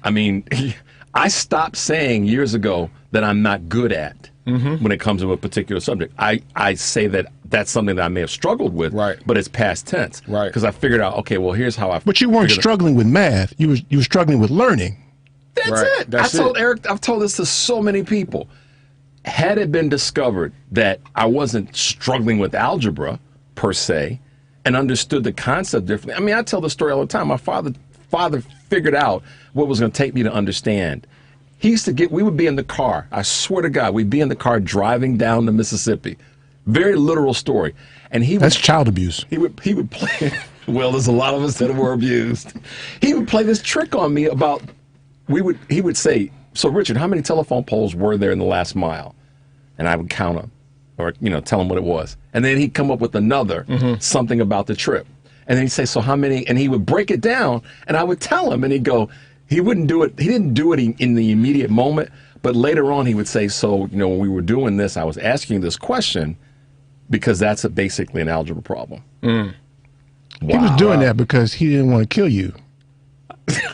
I stopped saying years ago that I'm not good at when it comes to a particular subject. I say that's something that I may have struggled with, but it's past tense. Right. Because I figured out, okay, well, here's how I. But you weren't struggling with math. You were struggling with learning. That's it. I told Eric. I've told this to so many people. Had it been discovered that I wasn't struggling with algebra per se and understood the concept differently. I tell the story all the time. My father figured out what was going to take me to understand. We would be in the car. I swear to God, we'd be in the car driving down the Mississippi. Very literal story. And that's child abuse. He would play. Well, there's a lot of us that were abused. He would play this trick on me about. He would say, so, Richard, how many telephone poles were there in the last mile? And I would count them or, tell him what it was. And then he'd come up with another something about the trip. And then he'd say, so how many? And he would break it down and I would tell him and he'd go, he wouldn't do it. He didn't do it in the immediate moment. But later on, he would say, so, when we were doing this, I was asking this question because that's basically an algebra problem. Wow. He was doing that because he didn't want to kill you.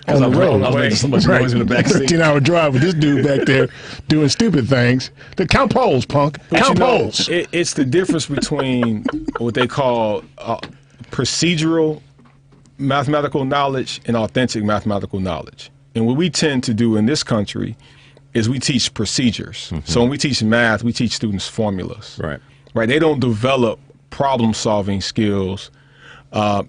On the road, I was making so much noise in the back seat. 13-hour drive with this dude back there doing stupid things. Count poles, punk. Count poles. It's the difference between what they call procedural mathematical knowledge and authentic mathematical knowledge. And what we tend to do in this country is we teach procedures. So when we teach math, we teach students formulas. Right. They don't develop problem-solving skills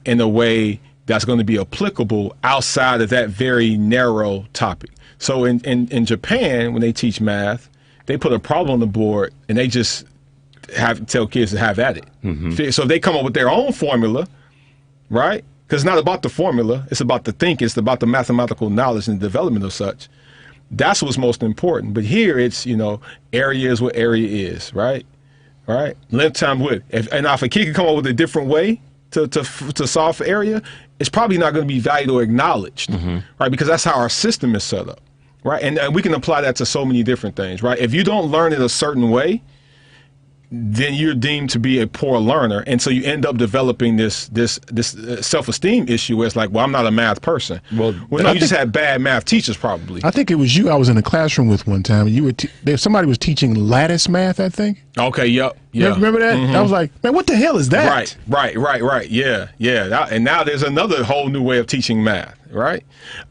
in a way that's going to be applicable outside of that very narrow topic. So in Japan, when they teach math, they put a problem on the board and they just tell kids to have at it. So they come up with their own formula, right? Because it's not about the formula, it's about the thinking, it's about the mathematical knowledge and development of such. That's what's most important. But here it's, area is what area is, right? Right? Length time width. If a kid can come up with a different way to solve for area, it's probably not going to be valued or acknowledged, right? Because that's how our system is set up, right? And we can apply that to so many different things, right? If you don't learn it a certain way, then you're deemed to be a poor learner, and so you end up developing this self-esteem issue where it's like, well, I'm not a math person. Well, no, you just had bad math teachers probably. I think it was you I was in a classroom with one time. You were somebody was teaching lattice math, I think. Okay, yep. Yeah. Remember that? I was like, man, what the hell is that? Right. Yeah. And now there's another whole new way of teaching math, right?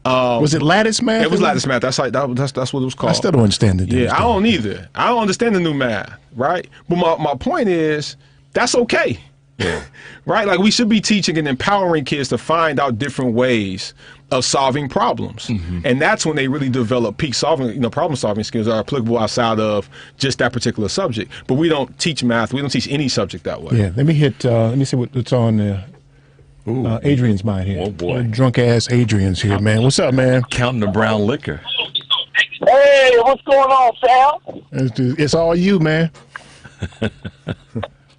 Was it lattice math? It was lattice math. That's what it was called. I still don't understand it. Yeah, I don't either. I don't understand the new math, right? But my point is, that's okay. Yeah. Right? Like, we should be teaching and empowering kids to find out different ways of solving problems. And that's when they really develop peak solving, problem solving skills that are applicable outside of just that particular subject. But we don't teach math. We don't teach any subject that way. Yeah, let me see what's on Adrian's mind here. Oh, boy. Drunk ass Adrian's here, man. What's up, man? Counting the brown liquor. Hey, what's going on, Sam? It's all you, man.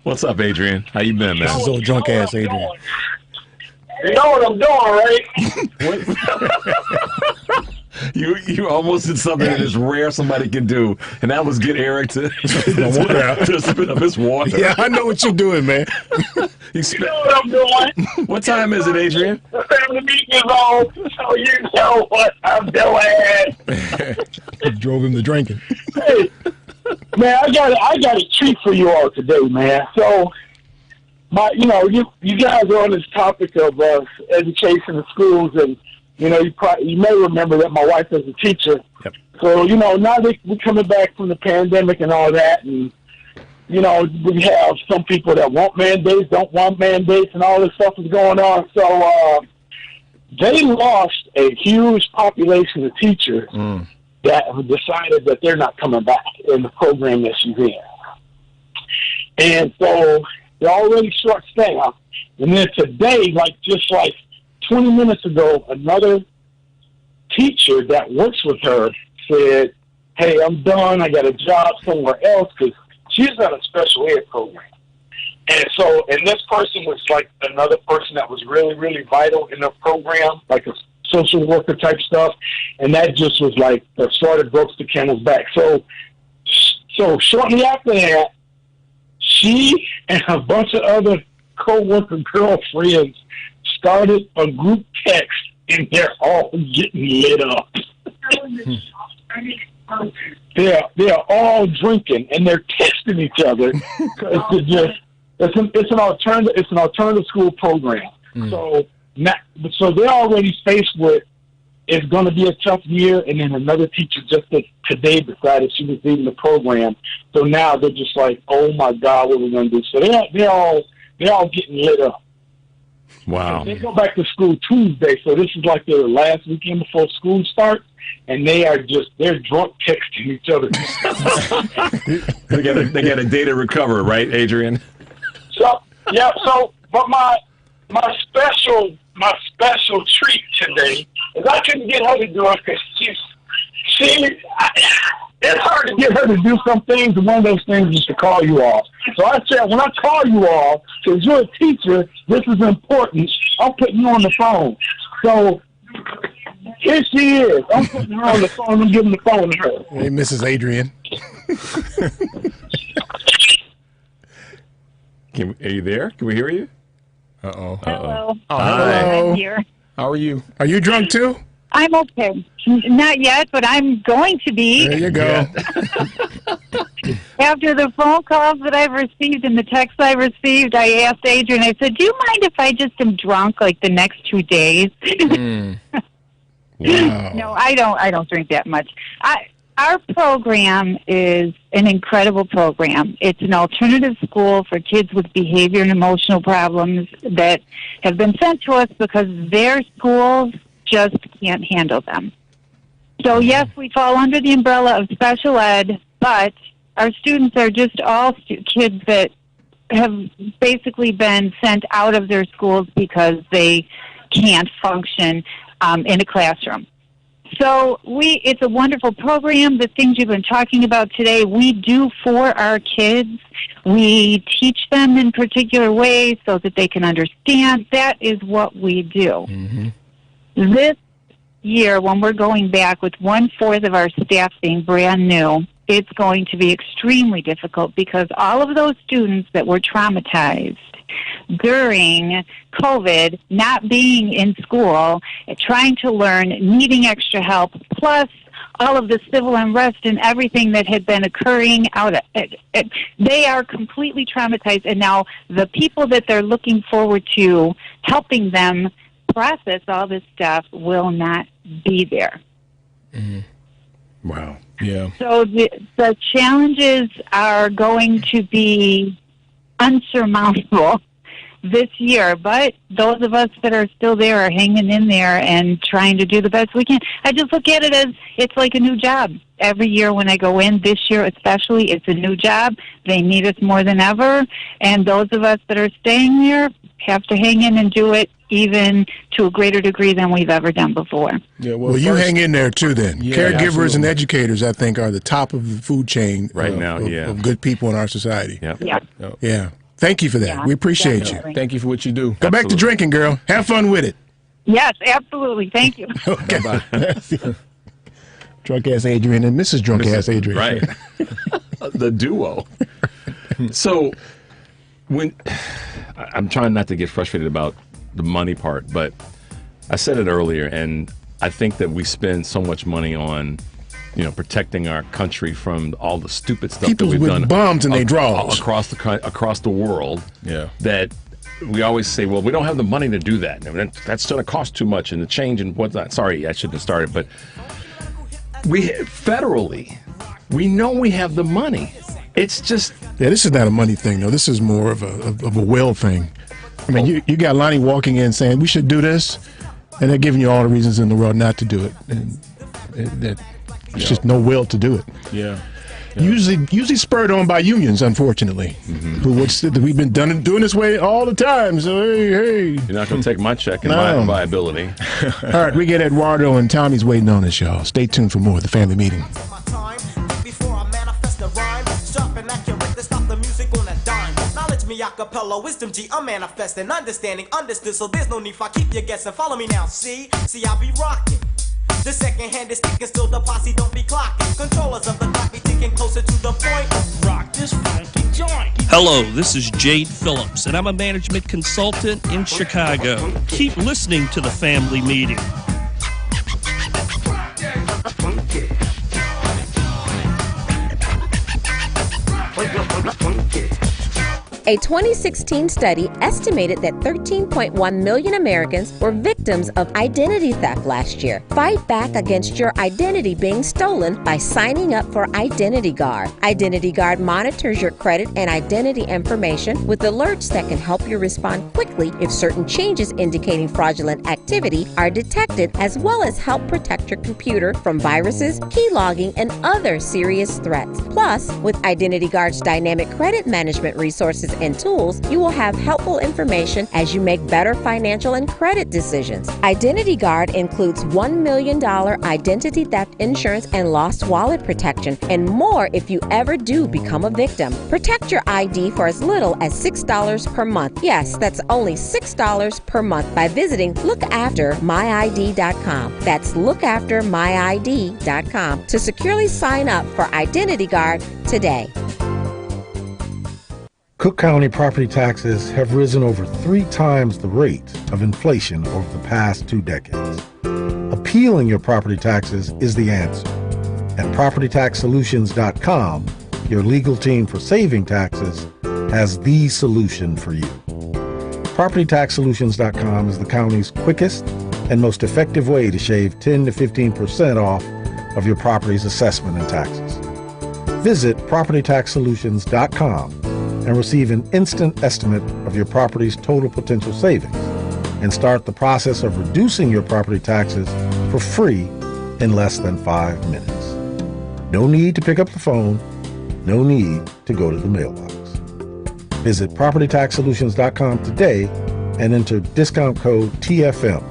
What's up, Adrian? How you been, man? This is old drunk ass Adrian. You know what I'm doing, right? You almost did something that is rare somebody can do, and that was get Eric to spit up his water. Yeah, I know what you're doing, man. You know what I'm doing? What time is it, Adrian? The family meeting is on, so you know what I'm doing. Drove him to drinking. Hey, man, I got a treat for you all today, man. So, you guys are on this topic of education in schools, and you may remember that my wife is a teacher. Yep. So now we're coming back from the pandemic and all that, and we have some people that want mandates, don't want mandates, and all this stuff is going on. So they lost a huge population of teachers that have decided that they're not coming back in the program that she's in. And so they're already short-staffed. And then today, just 20 minutes ago, another teacher that works with her said, hey, I'm done. I got a job somewhere else, because she's on a special ed program. And this person was another person that was really, really vital in the program, like a social worker type stuff. And that just was the straw that broke the camel's back. So shortly after that, she and a bunch of other co-worker girlfriends started a group text, and they're all getting lit up. They're all drinking, and they're texting each other because it's an alternative school program. So they're already faced with, it's going to be a tough year, and then another teacher just today decided she was leaving the program. So now they're just like, oh my God, what are we going to do? So they're all getting lit up. Wow. They go back to school Tuesday, so this is their last weekend before school starts, and they're drunk texting each other. They got a day to recover, right, Adrian? But my special treat today is I couldn't get her to do it because it's hard to get her to do some things, and one of those things is to call you off. So I said, when I call you off, because you're a teacher, this is important, I'm putting you on the phone. So here she is. I'm putting her on the phone. I'm giving the phone to her. Hey, Mrs. Adrian. Are you there? Can we hear you? Uh-oh. Hello. Oh, hello. I'm here. How are you? Are you drunk too? I'm okay. Not yet, but I'm going to be. There you go. After the phone calls that I've received and the texts I received, I asked Adrian, I said, do you mind if I just am drunk the next 2 days? Wow. No, I don't drink that much. Our program is an incredible program. It's an alternative school for kids with behavior and emotional problems that have been sent to us because their schools just can't handle them. So yes, we fall under the umbrella of special ed, but our students are just all kids that have basically been sent out of their schools because they can't function in a classroom. So it's a wonderful program. The things you've been talking about today, we do for our kids. We teach them in particular ways so that they can understand. That is what we do. Mm-hmm. This year, when we're going back with 1/4 of our staff being brand new, it's going to be extremely difficult because all of those students that were traumatized during COVID, not being in school, trying to learn, needing extra help, plus all of the civil unrest and everything that had been occurring they are completely traumatized. And now the people that they're looking forward to helping them process all this stuff will not be there. Mm-hmm. Wow. Yeah. So the challenges are going to be unsurmountable this year, but those of us that are still there are hanging in there and trying to do the best we can. I just look at it as it's like a new job. Every year when I go in, this year especially, it's a new job. They need us more than ever, and those of us that are staying there have to hang in and do it even to a greater degree than we've ever done before. Yeah, well, you hang in there too then. Yeah, Caregivers absolutely. and educators, I think, are the top of the food chain right now, of good people in our society. Yeah. Yeah. Thank you for that. Yeah, we appreciate definitely. you. Thank you for what you do. Go back to drinking, girl. Have fun with it. Yes, absolutely. Thank you. Okay. Drunk ass Adrian and Mrs. Drunk ass Adrian. Right. The duo. So when I'm trying not to get frustrated about the money part, but I said it earlier, and I think that we spend so much money on, protecting our country from all the stupid stuff People that we've with done bombs in their drawers across the world. Yeah. That we always say, well, we don't have the money to do that. And that's going to cost too much, and the change and whatnot. Sorry, I shouldn't have started, but federally, we know we have the money. It's just this is not a money thing though. This is more of a will thing. I mean, you got Lonnie walking in saying we should do this, and they're giving you all the reasons in the world not to do it, and there's just no will to do it. Yeah. Usually spurred on by unions, unfortunately. We've been doing this way all the time. So hey, you're not going to take my check and my viability. All right, we get Eduardo and Tommy's waiting on us, y'all. Stay tuned for more of the Family Meeting. Acapella, wisdom G, I'm manifesting, understanding, understood, so there's no need for I keep you guessing. Follow me now, see, I be rocking. The second hand is ticking, still the posse don't be clocking. Controllers of the clock be ticking closer to the point. Rock this funky joint. Hello, this is Jade Phillips, and I'm a management consultant in Chicago. Keep listening to the Family Meeting. A 2016 study estimated that 13.1 million Americans were victims of identity theft last year. Fight back against your identity being stolen by signing up for Identity Guard. Identity Guard monitors your credit and identity information with alerts that can help you respond quickly if certain changes indicating fraudulent activity are detected, as well as help protect your computer from viruses, keylogging, and other serious threats. Plus, with Identity Guard's dynamic credit management resources and tools, you will have helpful information as you make better financial and credit decisions. Identity Guard includes $1 million identity theft insurance and lost wallet protection, and more if you ever do become a victim. Protect your ID for as little as $6 per month. Yes, that's only $6 per month by visiting lookaftermyid.com. That's lookaftermyid.com to securely sign up for Identity Guard today. Cook County property taxes have risen over 3 times the rate of inflation over the past 2 decades. Appealing your property taxes is the answer. At PropertyTaxSolutions.com, your legal team for saving taxes has the solution for you. PropertyTaxSolutions.com is the county's quickest and most effective way to shave 10 to 15% off of your property's assessment and taxes. Visit PropertyTaxSolutions.com and receive an instant estimate of your property's total potential savings, and start the process of reducing your property taxes for free in less than 5 minutes. No need to pick up the phone, no need to go to the mailbox. Visit PropertyTaxSolutions.com today and enter discount code TFM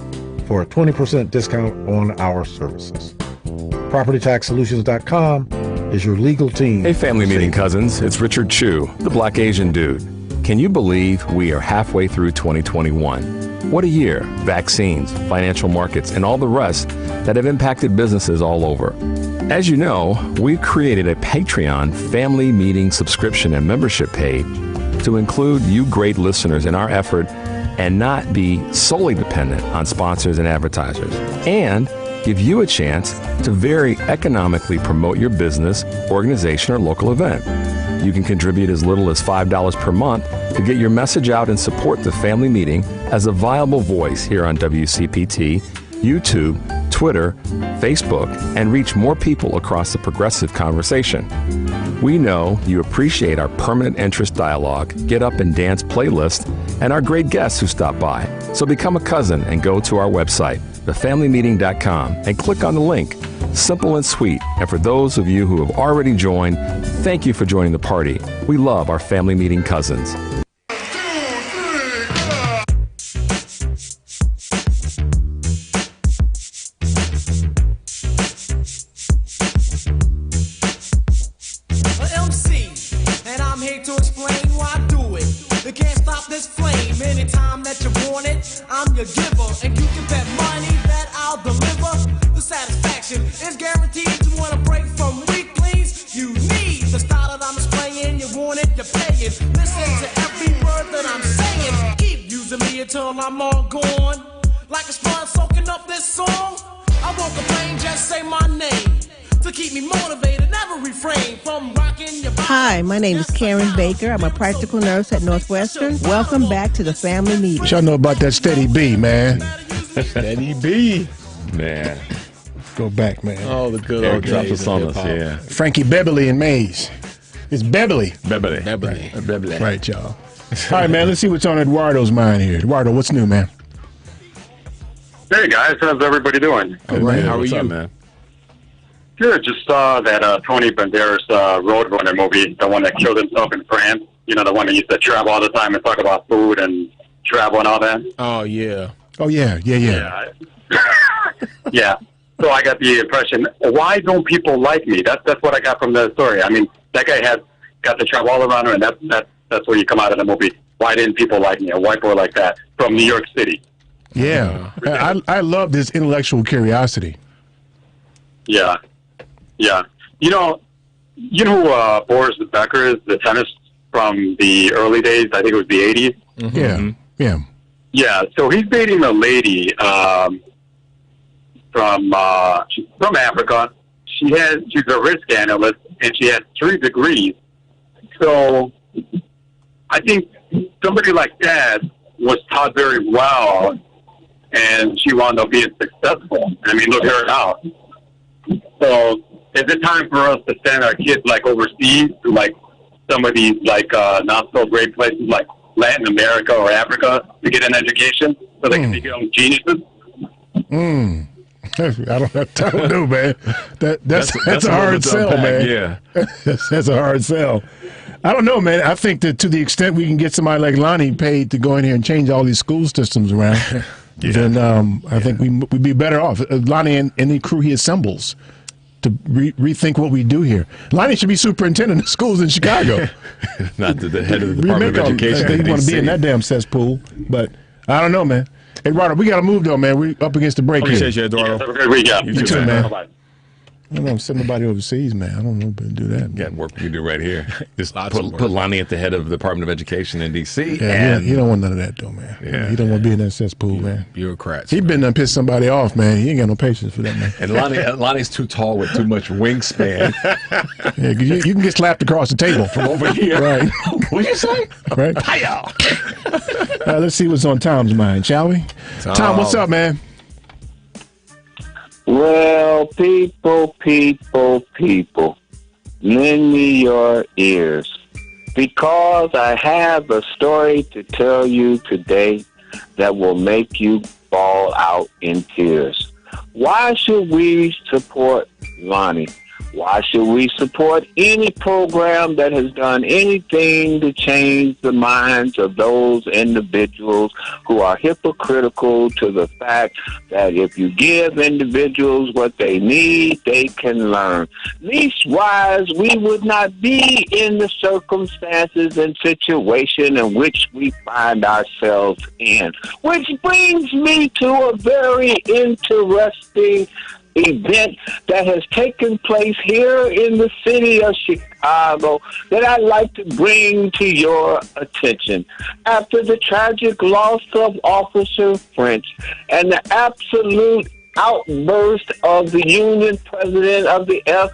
for a 20% discount on our services. PropertyTaxSolutions.com is your legal team. Hey, Family Meeting cousins, it's Richard Chu, the Black Asian dude. Can you believe we are halfway through 2021? What a year. Vaccines, financial markets, and all the rest that have impacted businesses all over. As you know, we've created a Patreon family meeting subscription and membership page to include you great listeners in our effort and not be solely dependent on sponsors and advertisers, and give you a chance to very economically promote your business, organization, or local event. You can contribute as little as $5 per month to get your message out and support the family meeting as a viable voice here on WCPT, YouTube, Twitter, Facebook, and reach more people across the progressive conversation. We know you appreciate our permanent interest dialogue, get up and dance playlist, and our great guests who stop by. So become a cousin and go to our website, thefamilymeeting.com, and click on the link. Simple and sweet. And for those of you who have already joined, thank you for joining the party. We love our family meeting cousins. Hi, my name is Karen Baker. I'm a practical nurse at Northwestern. Welcome back to the family meeting. Y'all know about that Steady B, man. Steady B. Man. Go back, man. Oh, the good old days of hip-hop. Yeah. Frankie Beverly and Mays. It's Beverly. Beverly. Right, y'all. All right, man, let's see what's on Eduardo's mind here. Eduardo, what's new, man? Hey, guys. How's everybody doing? All right, how are What's you? up, man? Good. Just saw that Tony Banderas Roadrunner movie, the one that killed himself in France. You know, the one that used to travel all the time and talk about food and travel and all that. Oh, yeah. Oh, yeah. Yeah. So I got the impression, why don't people like me? That's what I got from the story. I mean, that guy got to travel all around, and that's where you come out of the movie. Why didn't people like me? A white boy like that from New York City. Yeah. I love this intellectual curiosity. Yeah. Yeah. You know who Boris Becker is, the tennis from the early days? I think it was the 80s. Mm-hmm. Yeah. Yeah. So he's dating a lady from Africa. She's a risk analyst, and she has 3 degrees. So I think somebody like that was taught very well, and she wound up being successful. I mean, look at her now. So is it time for us to send our kids like overseas to like some of these like not so great places like Latin America or Africa to get an education so they can become geniuses? I don't know, man. That's a hard sell, man. Yeah. That's a hard sell. I don't know, man. I think that to the extent we can get somebody like Lonnie paid to go in here and change all these school systems around, then I think we'd be better off. Lonnie and the crew he assembles to rethink what we do here. Lonnie should be superintendent of schools in Chicago. Not the head of the Department of Education. They want to be in that damn cesspool, but I don't know, man. Hey, Eduardo, we got to move, though, man. We're up against the break here. Appreciate you, Eduardo. Have a good weekend. You too, man. Bye-bye. I don't know, send nobody overseas, man. I don't know if we can do that. Got work we can do right here. Just Lots of work. put Lonnie at the head of the Department of Education in D.C. Yeah, and he don't want none of that, though, man. Yeah. He don't want to be in that cesspool, man. Bureaucrats. He been done pissed somebody off, man. He ain't got no patience for that, man. And Lonnie's too tall with too much wingspan. Yeah, you can get slapped across the table From over here. Right. What'd you say? Right. Hiya! Let's see what's on Tom's mind, shall we? Tom, what's up, man? Well, people, lend me your ears, because I have a story to tell you today that will make you fall out in tears. Why should we support Lonnie? Why should we support any program that has done anything to change the minds of those individuals who are hypocritical to the fact that if you give individuals what they need, they can learn? Leastwise, we would not be in the circumstances and situation in which we find ourselves in. Which brings me to a very interesting event that has taken place here in the city of Chicago that I'd like to bring to your attention. After the tragic loss of Officer French and the absolute outburst of the union president of the FOP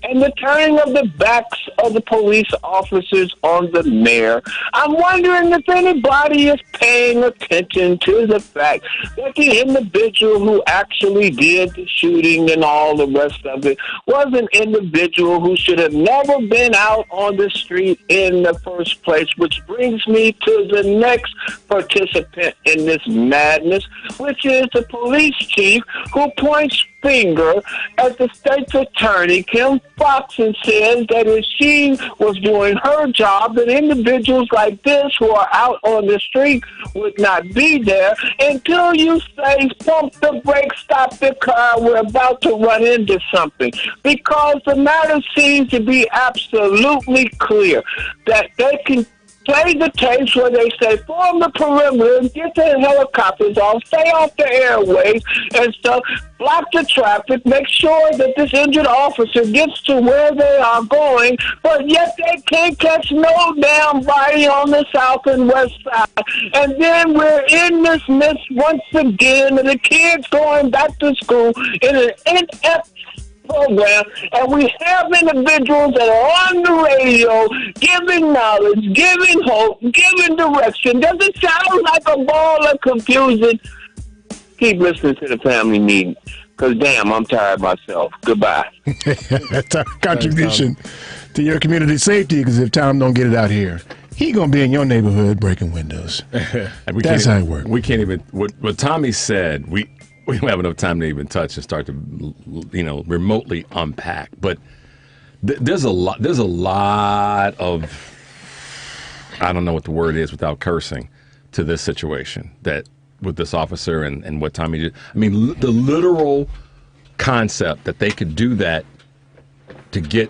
and the turning of the backs of the police officers on the mayor, I'm wondering if anybody is paying attention to the fact that the individual who actually did the shooting and all the rest of it was an individual who should have never been out on the street in the first place, which brings me to the next participant in this madness, which is the police chief who points finger at the state's attorney, Kim Fox, and says that if she was doing her job, that individuals like this who are out on the street would not be there until you say, pump the brakes, stop the car, we're about to run into something. Because the matter seems to be absolutely clear that they can play the tapes where they say, form the perimeter, get the helicopters off, stay off the airways and stuff, block the traffic, make sure that this injured officer gets to where they are going, but yet they can't catch no damn body on the south and west side. And then we're in this mess once again, and the kids going back to school in an inept program, and we have individuals that are on the radio giving knowledge, giving hope, giving direction. Does it sound like a ball of confusion? Keep listening to the family meeting, because damn, I'm tired myself. Goodbye. That's our contribution to your community safety, because if Tom don't get it out here, he gonna be in your neighborhood breaking windows. That's how it works. We can't even, what Tommy said, we don't have enough time to even touch and start to, remotely unpack. But there's a lot of, I don't know what the word is without cursing, to this situation that with this officer and what Tommy did. I mean, the literal concept that they could do that to get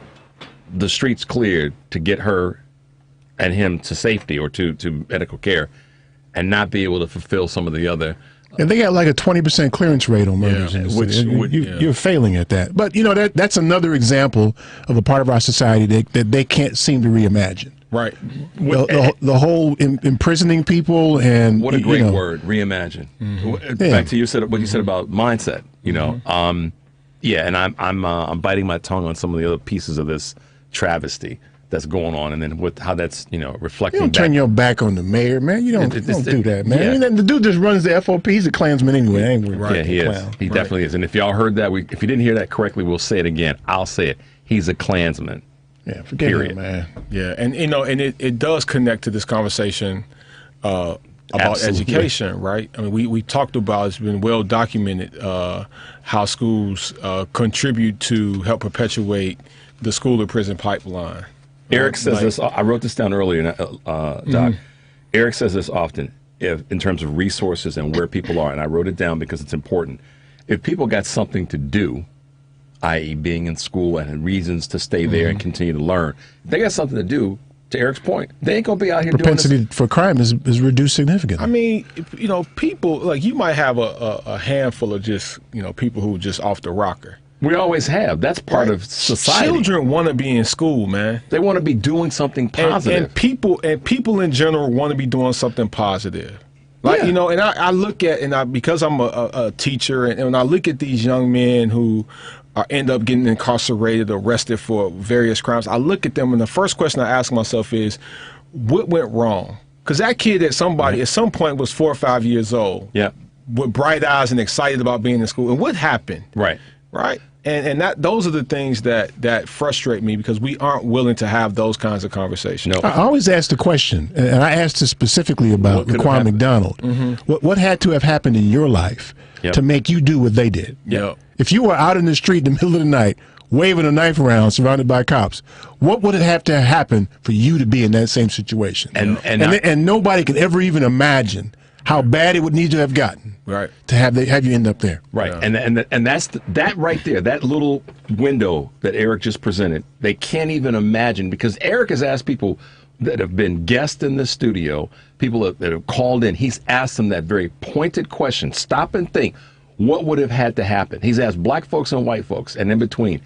the streets cleared, to get her and him to safety or to medical care, and not be able to fulfill some of the other. And they got like a 20% clearance rate on murders. You're failing at that. But, that's another example of a part of our society that they can't seem to reimagine. Right. The whole imprisoning people and... What a great word, reimagine. Mm-hmm. Back to what you said about mindset, and I'm biting my tongue on some of the other pieces of this travesty that's going on, and then with how that's reflecting. You don't turn your back on the mayor, man. You don't do that, man. Yeah. The dude just runs the FOP. He's a Klansman anyway. Yeah, he is. He definitely is. And if y'all heard that, if you didn't hear that correctly, we'll say it again. I'll say it. He's a Klansman. Yeah, forget it, man. Yeah, and it does connect to this conversation about education, right? I mean, we talked about, it's been well documented how schools contribute to help perpetuate the school to prison pipeline. Eric says this. I wrote this down earlier, Doc. Eric says this often, in terms of resources and where people are, and I wrote it down because it's important. If people got something to do, i.e. being in school and reasons to stay there and continue to learn, if they got something to do, to Eric's point, they ain't going to be out here propensity doing this. For crime is reduced significantly. I mean, people, like, you might have a handful of just, people who are just off the rocker. We always have. That's part of society. Children want to be in school, man. They want to be doing something positive. And people in general want to be doing something positive. Like, and I look at, because I'm a teacher, and when I look at these young men who end up getting incarcerated, arrested for various crimes, I look at them, and the first question I ask myself is, what went wrong? Because that kid at some point was 4 or 5 years old. Yeah. With bright eyes and excited about being in school. And what happened? Right. Right. And those are the things that frustrate me, because we aren't willing to have those kinds of conversations. No. I always ask the question, and I asked this specifically about Raquan McDonald. Mm-hmm. What had to have happened in your life to make you do what they did? Yeah. If you were out in the street in the middle of the night, waving a knife around, surrounded by cops. What would it have to happen for you to be in that same situation? And nobody could ever even imagine how bad it would need to have gotten, to have you end up there, And that's that right there, that little window that Eric just presented. They can't even imagine, because Eric has asked people that have been guests in the studio, people that have called in. He's asked them that very pointed question. Stop and think. What would have had to happen? He's asked black folks and white folks and in between.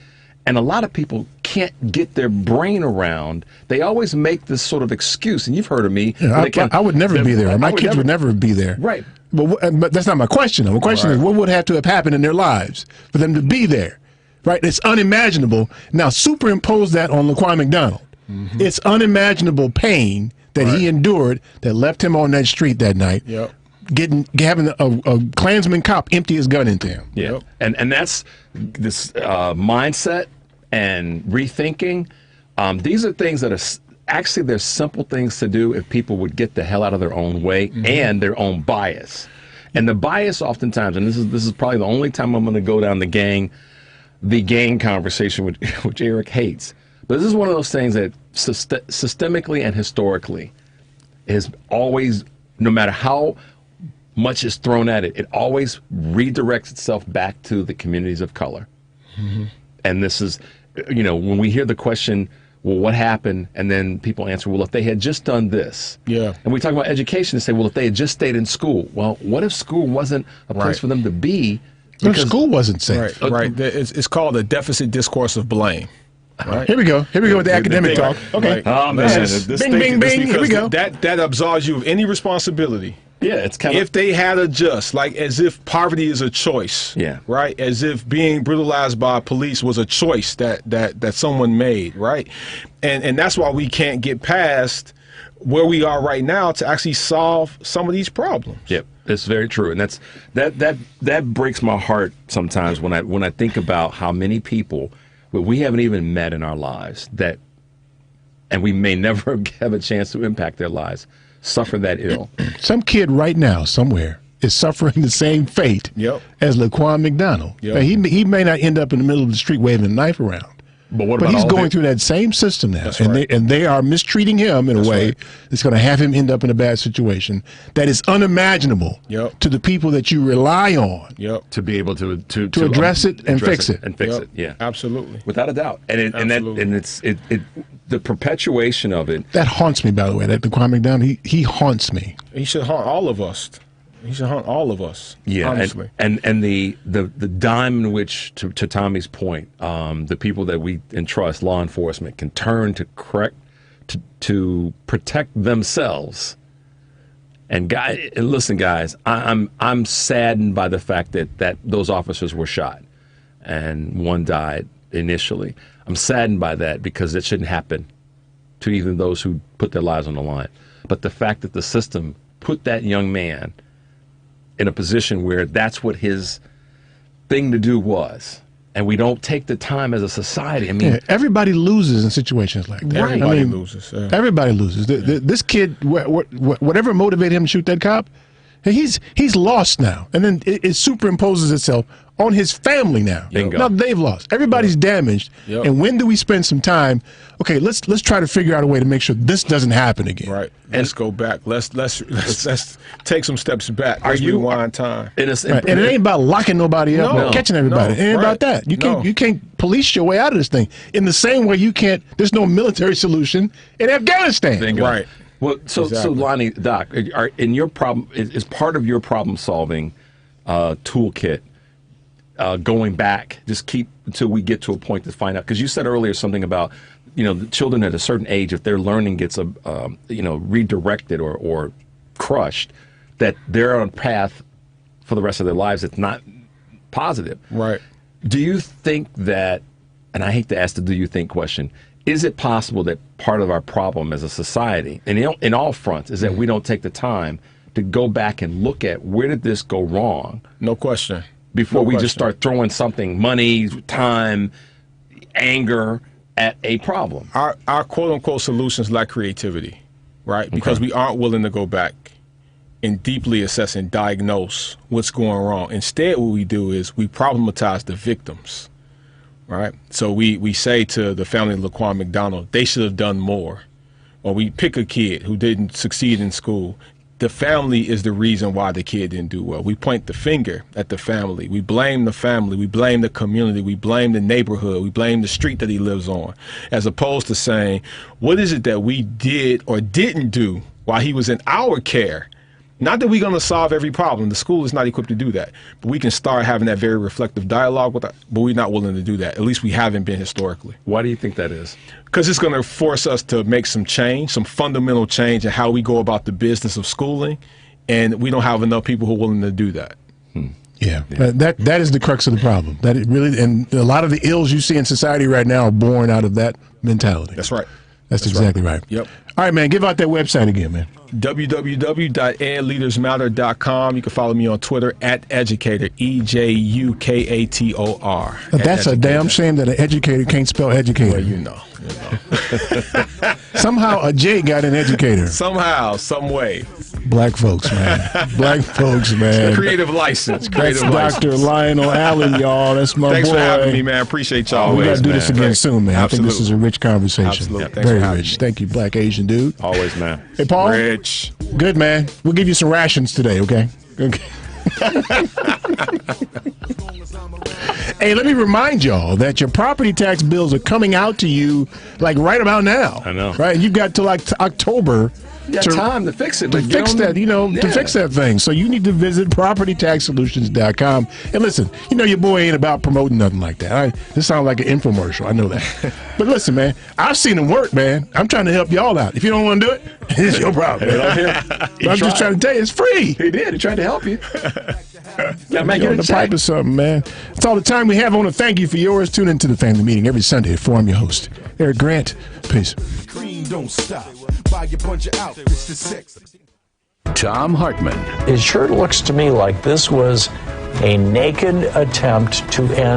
And a lot of people can't get their brain around. They always make this sort of excuse, and you've heard of me. Yeah, I would never be there. My kids would never be there. Right. But that's not my question, though. My question is, what would have to have happened in their lives for them to be there? Right? It's unimaginable. Now, superimpose that on Laquan McDonald. Mm-hmm. It's unimaginable pain that he endured that left him on that street that night. Yep. Having a Klansman cop empty his gun into him. Yeah, and that's this mindset and rethinking. These are things that are actually, they're simple things to do if people would get the hell out of their own way and their own bias. And the bias oftentimes, and this is probably the only time I'm going to go down the gang conversation, which Eric hates. But this is one of those things that systemically and historically is always, no matter how much is thrown at it, it always redirects itself back to the communities of color. Mm-hmm. And this is, when we hear the question, well, what happened? And then people answer, well, if they had just done this. Yeah. And we talk about education and say, well, if they had just stayed in school. Well, what if school wasn't a place for them to be? Because school wasn't safe. Right. It's called a deficit discourse of blame. Right. Here we go with the academic talk. Okay. Oh, man. Bing, bing. Here we go. That absolves you of any responsibility. Yeah, it's kind of... If they had a just, like as if poverty is a choice. Yeah. Right? As if being brutalized by police was a choice that someone made, right? And that's why we can't get past where we are right now to actually solve some of these problems. Yep, that's very true. And that breaks my heart sometimes when I think about how many people that we haven't even met in our lives and we may never have a chance to impact their lives, suffer that ill. Some kid right now somewhere is suffering the same fate as Laquan McDonald. Yep. Now, he may not end up in the middle of the street waving a knife around. But he's going through that same system now, and they are mistreating him in a way that's going to have him end up in a bad situation that is unimaginable to the people that you rely on to be able to address it and fix it. And fix it, yeah. Absolutely. Without a doubt. And the perpetuation of it. That haunts me, by the way. That Laquan McDonald, he haunts me. He should haunt all of us. He should haunt all of us. Yeah, honestly. And the dime in which, to Tommy's point, the people that we entrust, law enforcement, can turn to protect themselves. And listen, guys, I'm saddened by the fact that those officers were shot, and one died initially. I'm saddened by that because it shouldn't happen to even those who put their lives on the line. But the fact that the system put that young man in a position where that's what his thing to do was, and we don't take the time as a society. I mean, everybody loses in situations like that. Right. Everybody loses. Yeah. Everybody loses. This kid, whatever motivated him to shoot that cop, he's lost now, and then it superimposes itself on his family now. Bingo. Now they've lost. Everybody's damaged. Yep. And when do we spend some time? Okay, let's try to figure out a way to make sure this doesn't happen again. Right. Let's go back. Let's take some steps back. Let's rewind time. And it ain't about locking nobody up, or catching everybody. It ain't about that. You can't police your way out of this thing. In the same way you can't. There's no military solution in Afghanistan. Bingo. Right. Well, so Lonnie, Doc, in your problem is part of your problem solving toolkit. Going back, just keep until we get to a point to find out. Because you said earlier something about, the children at a certain age, if their learning gets redirected or crushed, that they're on a path for the rest of their lives that's not positive. Right. Do you think that, and I hate to ask the do you think question, is it possible that part of our problem as a society, and in all fronts, is that we don't take the time to go back and look at where did this go wrong? No question. Before we just start throwing something, money, time, anger, at a problem. Our quote-unquote solutions lack creativity, right? Because we aren't willing to go back and deeply assess and diagnose what's going wrong. Instead, what we do is we problematize the victims, right? So we say to the family of Laquan McDonald, they should have done more. Or we pick a kid who didn't succeed in school. The family is the reason why the kid didn't do well. We point the finger at the family. We blame the family. We blame the community. We blame the neighborhood. We blame the street that he lives on, as opposed to saying, what is it that we did or didn't do while he was in our care? Not that we're going to solve every problem. The school is not equipped to do that. But we can start having that very reflective dialogue with that, but we're not willing to do that. At least we haven't been historically. Why do you think that is? Because it's going to force us to make some change, some fundamental change in how we go about the business of schooling, and we don't have enough people who are willing to do that. Yeah. That is the crux of the problem. That it really, and a lot of the ills you see in society right now are born out of that mentality. That's right. That's exactly right. Yep. All right, man. Give out that website again, man. www.edleadersmatter.com. You can follow me on Twitter @educator, EJUKATOR. That's a damn shame that an educator can't spell educator. Well, you know. Somehow a J got an educator. Somehow, some way. Black folks, man. Black folks, man. Creative license. That's Dr. Lionel Allen, y'all. That's my Thanks boy. for having me, man. Appreciate y'all. We got to do this again soon, man. Absolutely. I think this is a rich conversation. Absolutely. Thanks Very for having rich. me. Thank you, Black Asian dude. Always, man. Hey, Paul. Rich. Good, man. We'll give you some rations today, okay? Okay. Hey, let me remind y'all that your property tax bills are coming out to you like right about now. I know. Right? You've got till like October. You got time to fix it. To fix that, to fix that thing. So you need to visit propertytaxsolutions.com. And listen, your boy ain't about promoting nothing like that. This sounds like an infomercial. I know that. But listen, man, I've seen him work, man. I'm trying to help y'all out. If you don't want to do it, it's your problem. I'm just trying to tell you, it's free. He did. He tried to help you. Gotta make it on the pipe or something, man. That's all the time we have. I want to thank you for yours. Tune into the family meeting every Sunday at 4. I'm your host, Eric Grant. Peace. Cream don't stop. Buy a bunch of outfits to 6. Tom Hartman. It sure looks to me like this was a naked attempt to end